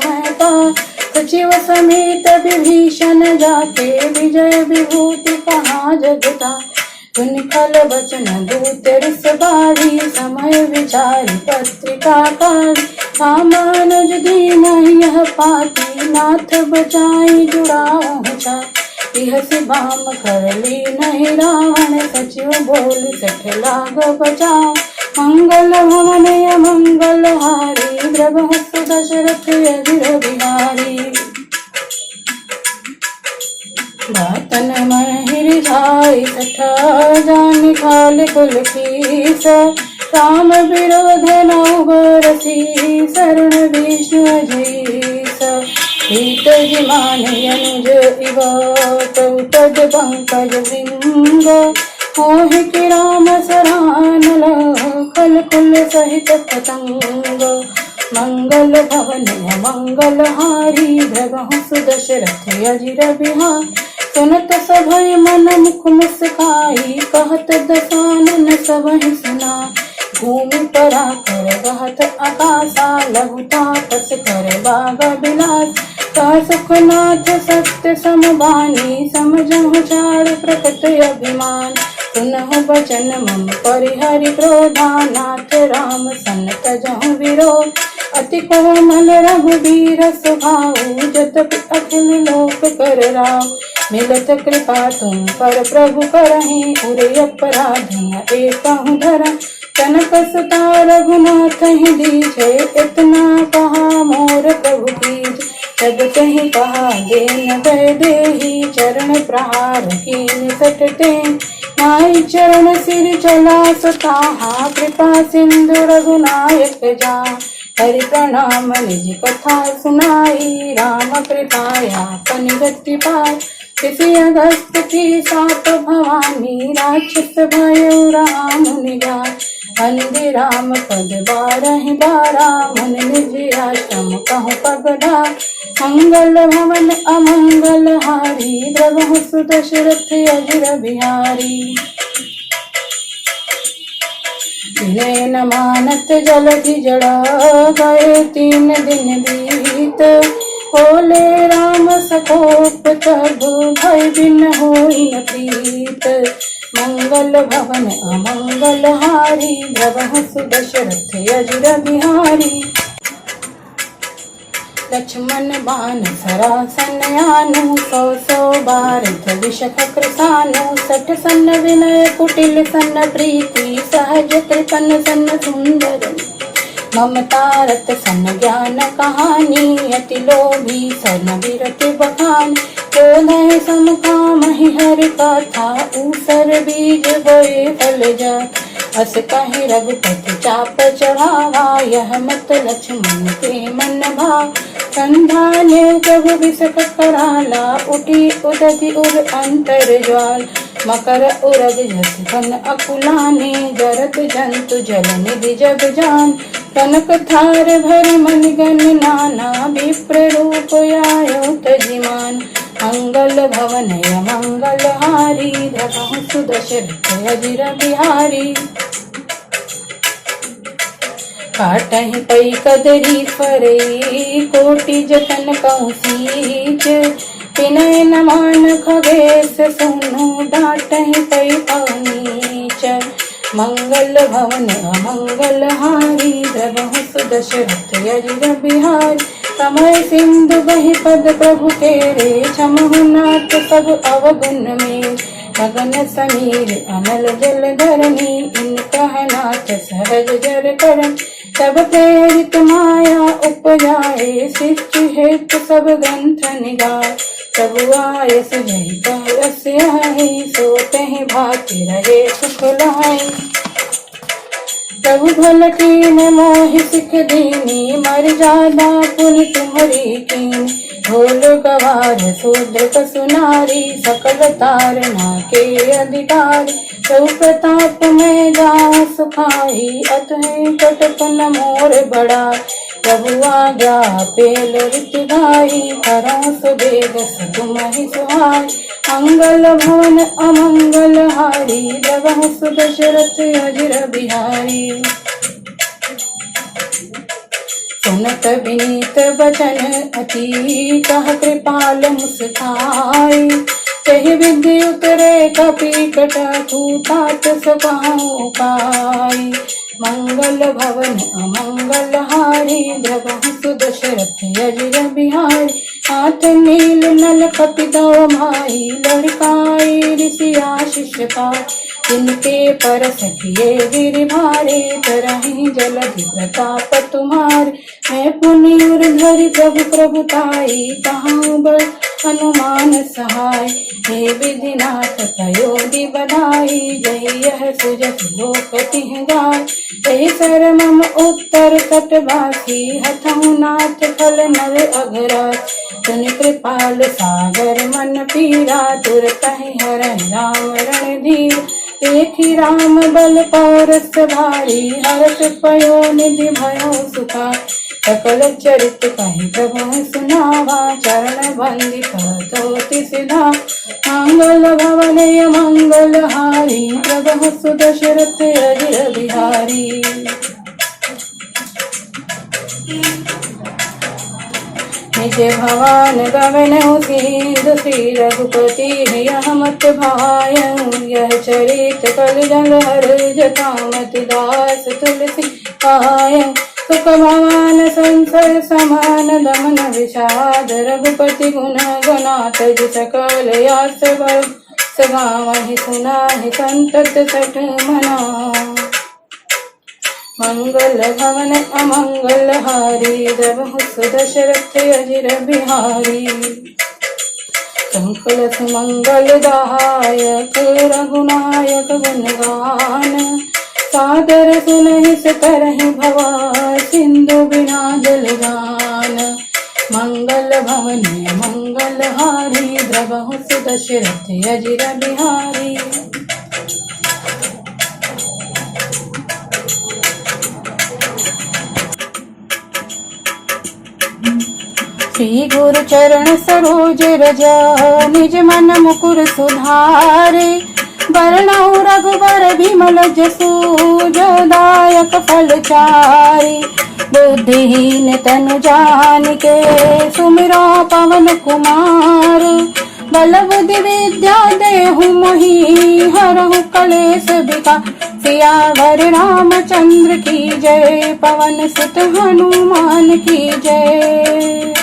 मैं पाय। सचिव समेत विभीषण जाते, विजय विभूति कहाँ जगता। खल बचन दूत रिस बारी, समय विचारी पत्रिका कारी। रामानुज दीनहि यह पाती, नाथ बचाई जुड़ाऊ छाती। इहसि बाम करली नहीं रावण, सचिव बोल सठ लाग बचाओ। मंगल भवनीय मंगल हारी, द्रवहु सुदशरथ अजिर बिहारी। बातन मन हिरिझाई सठा, जान खाल कुल कीस। राम विरोध नौ बरसी, शरण विष्णु अजीस। प्रीत जिमानि अनुज इव, तौ तज पंकज भृंग। मोहि कि राम सरानल, खल कुल सहित पतंग। मंगल भवनीय मंगल हारी, द्रवहु सुदशरथ अजिर बिहारी। सुनत सभय मन मुख मुस्काई, कहत दसानन सबहि सुनाई। भूमि परा कर गहत आकाशा, लघु तापस कर बाग बिलास। कह सुखनाथ सत्य समबानी, समझहु चार प्रकट अभिमान। सुनहु बचन मम परिहरि क्रोधा, नाथ राम सन तजहु विरोध। अति कोमल रघुबीर सुभाऊ, जतपि अखिल लोक कर राव। मिलत कृपा तुम पर प्रभु करहि, उरे अपराध न एकहु धरा। कनक सुता रघुनाथ ही दीजे, इतना कहा मोर प्रभु कीजे। तब कहीं कहा देन वैदेही, चरण प्रहार कीन सटते, नाई चरण सिर चला सताहा, कृपा सिंधु रघुनायक जा, हरि प्रणाम निज कथा सुनाई, राम कृपाया पन गति पाय, किसी अगस्त की साप भवानी, राक्षस भयो राम निगा, वंदे राम पद बारहि बारा, मन निज आश्रम कहु पगडा, मंगल भवन अमंगल हारी, द्रवहु सुदशरथ अजिर बिहारी, विनय न मानत जलधि जड़ा, गए 3 दिन बीत, बोले राम सकोप तब, भय बिन होई न प्रीत, मंगल भवन अमंगल हारी, द्रवहु सुदशरथ अजिर बिहारी, लक्ष्मण बाण सरासन आनु, 100 बार विषख कृसानु, 60 सन विनय कुटिल सन प्रीति, सहज कृपन सन सुंदर, ममता रत सन ज्ञान कहानी, अति लोभी सन विरत बखान, क्रोध समकामहि हरि कथा, ऊसर बीज बोए फल जा, अस कहि रघुपति चाप चढ़ावा, यह मत लक्ष्मण के मन भाव, संधाने प्रभु विषख कराला, उठी उदधि उर अंतर ज्वाल, मकर उरग जस घन अकुलाने, जरत जंतु जल निधि जग जान, कनक थार भरि मन गण नाना, विप्र रूप आयो तजिमान, मंगल भवन अमंगल हारी, द्रवहु सुदशरथ अजिर बिहारी, काटहि पै कदरी फरई, कोटि जतन कहु सीच, विनय न मान खगेश सुनु, डांटहि पै नीच, मंगल भवन अमंगल हारी, द्रवहु सुदशरथ अजिर बिहारी, समय सिंधु बहि पद प्रभु तेरे, क्षमहु नाथ सब अवगुण में, गगन समीर अनल जल धरनी, इनकह नाथ सहज जर करन, सब प्रेरित माया उपजाए, सृष्टि हेतु सब ग्रंथ निगाए, प्रभु आय सुजहि कह रस आए, सो तहि भाति रहे सुख लाए, प्रभु भल कीन मोहि सिख दीनी, मर्यादा पुनि तुम्हरी कीनी, ढोल गवार शूद्र कसुनारी, सकल तारना के अधिकारी, प्रभु प्रताप में जाऊं सुखाई, अतः कटपन मोर बड़ा, प्रभु आज्ञा पेल ऋत गाई, करऊं सुबेग तुम्हि सुहाई, मंगल भवन अमंगल हारी, द्रवहु सुदशरथ अजिर बिहारी, सुनत विनीत बचन अति, कह कृपाल मुस्काई, तहि विधि उतरे कपि कूतात सकहु पाई, मंगल भवन अमंगल हारी, द्रवहु सुदशरथ अजिर बिहारी, हाथ नील नल कपि दो माई, लड़काई ऋषि आशीष पाई, जिनके पर सखिए गिरि भारे, तरहि जलधि प्रताप तुम्हारे, मैं पुनि उर धरि प्रभु प्रभुताई, कहाँ बल हनुमान सहाय, हे विधिनाथ कयोधि बधाई, जय यह सुजत लोक तिह गाय, जय सर मम उत्तर तटवासी, हथहु नाथ फल नर अघराय, सुन कृपाल सागर मन पीरा, तुरतहि हरहि राम रणधीर, देखि राम बल पौरस भारी, हर्ष पयो निधि भयो सुखाय, सकल चरित कहि प्रभु सुनावा, चरण बंदित तोति सिधा, मंगल भवन अमंगल हारी, प्रभु सुदशरथ अजिर बिहारी, निज भवान गगनहु सिंधु, श्री रघुपति यह मत भायऊ, यह चरित कल जल हर्ष कामति दास तुलसी पायऊ, सुख भवान संसर समान दमन विषाद, रघुपति गुण गणातज सकल यास गावहि सुनाहि संतत सठ मना, मंगल भवन अमंगल हारी द्रवहु सुदशरथ अजिर बिहारी संकल सुमंगल दायक रघुनायक गुणगान सादर सुनहि तरहि भवा सिंधु बिना जलगान मंगल भवन मंगल हारी द्रवहु सुदशरथ अजिर बिहारी श्री गुरु चरण सरोज रज निज मन मुकुर सुधारे बरनऊ रघुबर बिमल जसु जो दायक फल चारि बुद्धिहीन तनु जानिके सुमिरो पवन कुमार बल बुद्धि विद्या देहु मोहि हरहु कलेश बिका सियावर रामचंद्र की जय पवन सुत हनुमान की जय।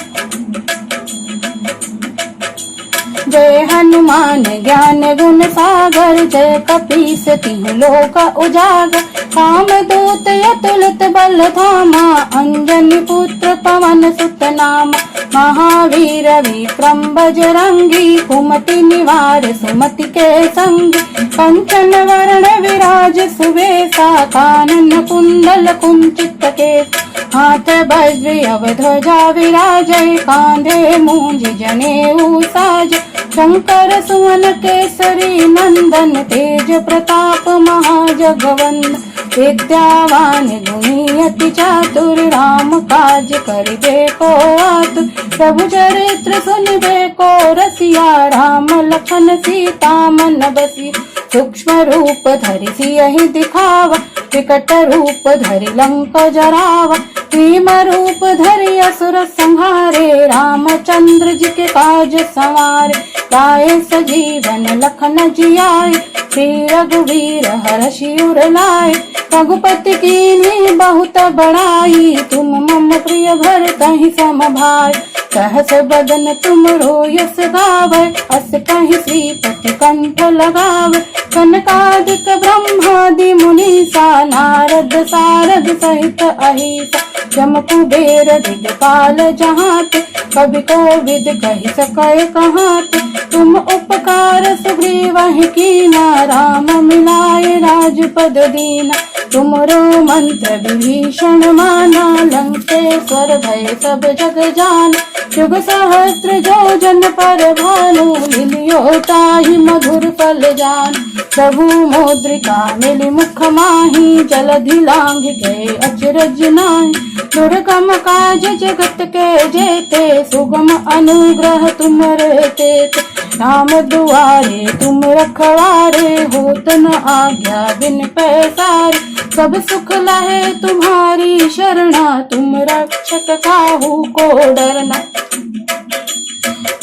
जय हनुमान ज्ञान गुण सागर जय कपीस तिहु लोक उजागर काम दूत अतुलित बल धामा अंजनी पुत्र पवन सुत नामा महावीर विक्रम बजरंगी कुमति निवार सुमति के संगी कंचन वरण विराज सुवेशा कानन कुंडल कुंचित केश हाथ वज्र अवध्वजा विराजय कांधे मूंज जनेऊ साज शंकर सुवन केसरी नंदन तेज प्रताप महाजगवंदन विद्यावान गुणी अति चातुर राम काज करिबे को आतुर प्रभु चरित्र सुनिबे को रसिया राम लखन सीता मन बसी सूक्ष्म रूप धरि सियहि दिखावा विकट रूप धरि लंक जरावा भीम रूप धरि असुर संहारे रामचंद्र जी के काज संवारे लाए सजीवन लखन जियाए श्री रघुवीर हर्षि उर लाए रघुपति कीन्ही बहुत बड़ाई तुम मम प्रिय भरतहि सम भाई सहस बदन तुम यस गावै अस कहि श्रीपति कंठ लगावै कनकादिक ब्रह्मादि मुनीसा नारद सारद सहित अहिसा जम कुबेर दिगपाल जहाते कवि कोविद कहि सकै कहाते तुम उपकार सुग्रीवहि कीना राम मिलाए राजपद दीना तुमरो मंत्र विभीषण माना लंकेश्वर भय सब जग जान युग सहस्त्र जो जन पर भानु लिलियो ताहि मधुर फल जान प्रभु मुद्रिका मिलि मुख माही जलधि लांघ गए अचरज नाहि दुर्गम काज जगत के जेते सुगम अनुग्रह तुमरे तेते राम दुआरे तुम रखवारे होत न आज्ञा बिन पैसारे सब सुख लहे तुम्हारी शरणा तुम रक्षक काहू को डरना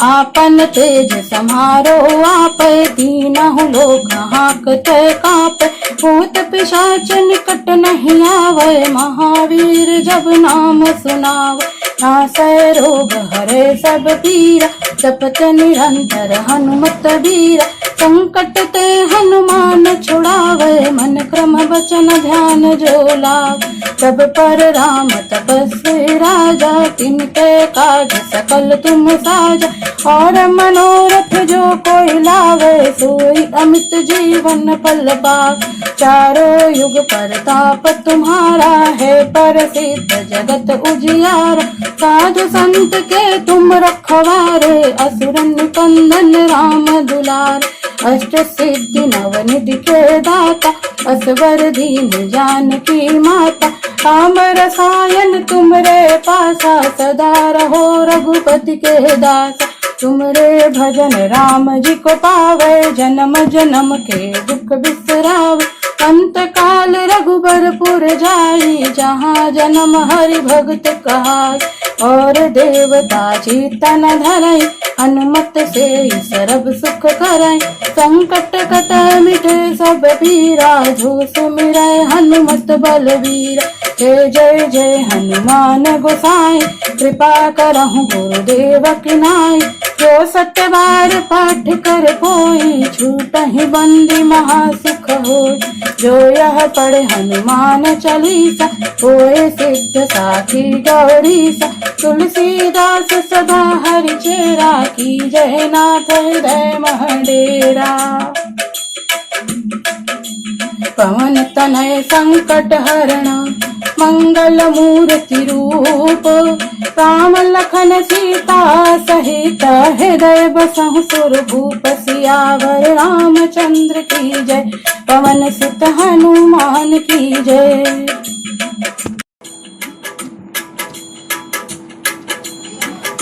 आपन तेज समारो आप दीनहु लोक हाकते कापे भूत पिशाच निकट नहीं आवे महावीर जब नाम सुनावे नासै रोग हरे सब पीरा जपत निरंतर हनुमत बीरा संकट ते हनुमान छुड़ावे मन क्रम वचन ध्यान जो लावे सब पर राम तपस्वी राजा तिनके काज सकल तुम साजा और मनोरथ जो कोई लावे सोई अमित जीवन फल पावे चारों युग परताप तुम्हारा है प्रसिद्ध जगत उजियारा साधु संत के तुम रखवारे असुर निकंदन राम दुलारे अष्ट सिद्धि नवनिधि के दाता असवर दीन जानकी माता राम रसायन तुमरे पासा सदा रहो रघुपति के दासा तुमरे भजन राम जी को पावे जन्म जन्म के दुख बिसरावे अंत काल रघुबरपुर जाई जहाँ जन्म हरि भगत कहाई और देवता चेतन धरई हनुमत से सरब सुख करई संकट कट मिटे सब पीरा जो सुमिरै हनुमत बलवीरा जय जय जय हनुमान गोसाई कृपा करहु गुरुदेव की नाई जो सत्य बार पाठ कर कोई छूटहि बंदी महासुख होय। जो यह पढ़े हनुमान चालीसा होए सिद्ध साखी गौरीसा। तुलसीदास सदा हरि चेरा की जय नाथ हृदय महडेरा। पवन तनय संकट हरण मंगल मूर्ति रूप। राम लखन सीता सहित हृदय बसहु सुरभूप। सियावर रामचंद्र की जय पवन सुत हनुमान की जय।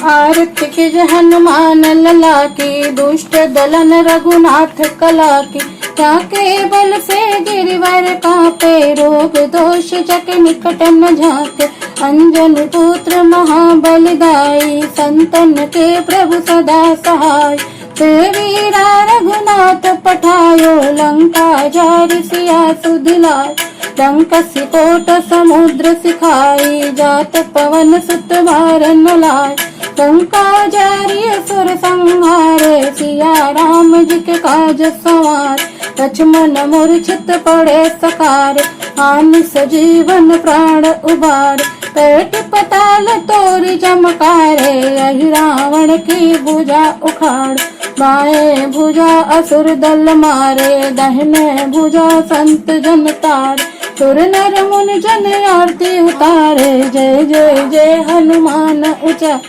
आरती की जय हनुमान लला की। दुष्ट दलन रघुनाथ कला की। क्या केवल से गिरिवर कांपे रोग दोष जग निकट न झाके। अंजन पुत्र महाबलदाई संतन के प्रभु सदा सहाय। वीरा रघुनाथ पठायो लंका जारि सिया सुदिलाय। लंक सिकोट समुद्र सिखाई जात पवन सुत बारन लाय। लंका जारि असुर संहारे सिया राम जी के काज सवार। लक्ष्मण मूर्छित पड़े सकार हानि सजीवन प्राण उबार। पेट पताल तोर चमकारे यही रावण की भुजा उखाड़। बाएं भुजा असुर दल मारे दाहिने भुजा संत जन तार। सुर नर मुनि जन आरती उतारे जय जय जय हनुमान ऊंचा।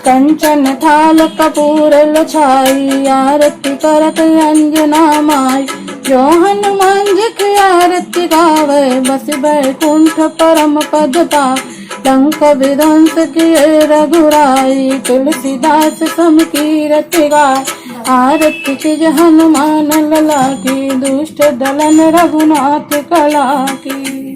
कंचन थाल कपूर लछाई आरती करत अंजना माई। जो हनुमान जी की आरती गावे बस बैकुंठ परम पद पावे। लंक विध्वंस किए रघुराई तुलसीदास सम कीरति गाय। आरती की जय हनुमान लला की। दुष्ट दलन रघुनाथ कला की।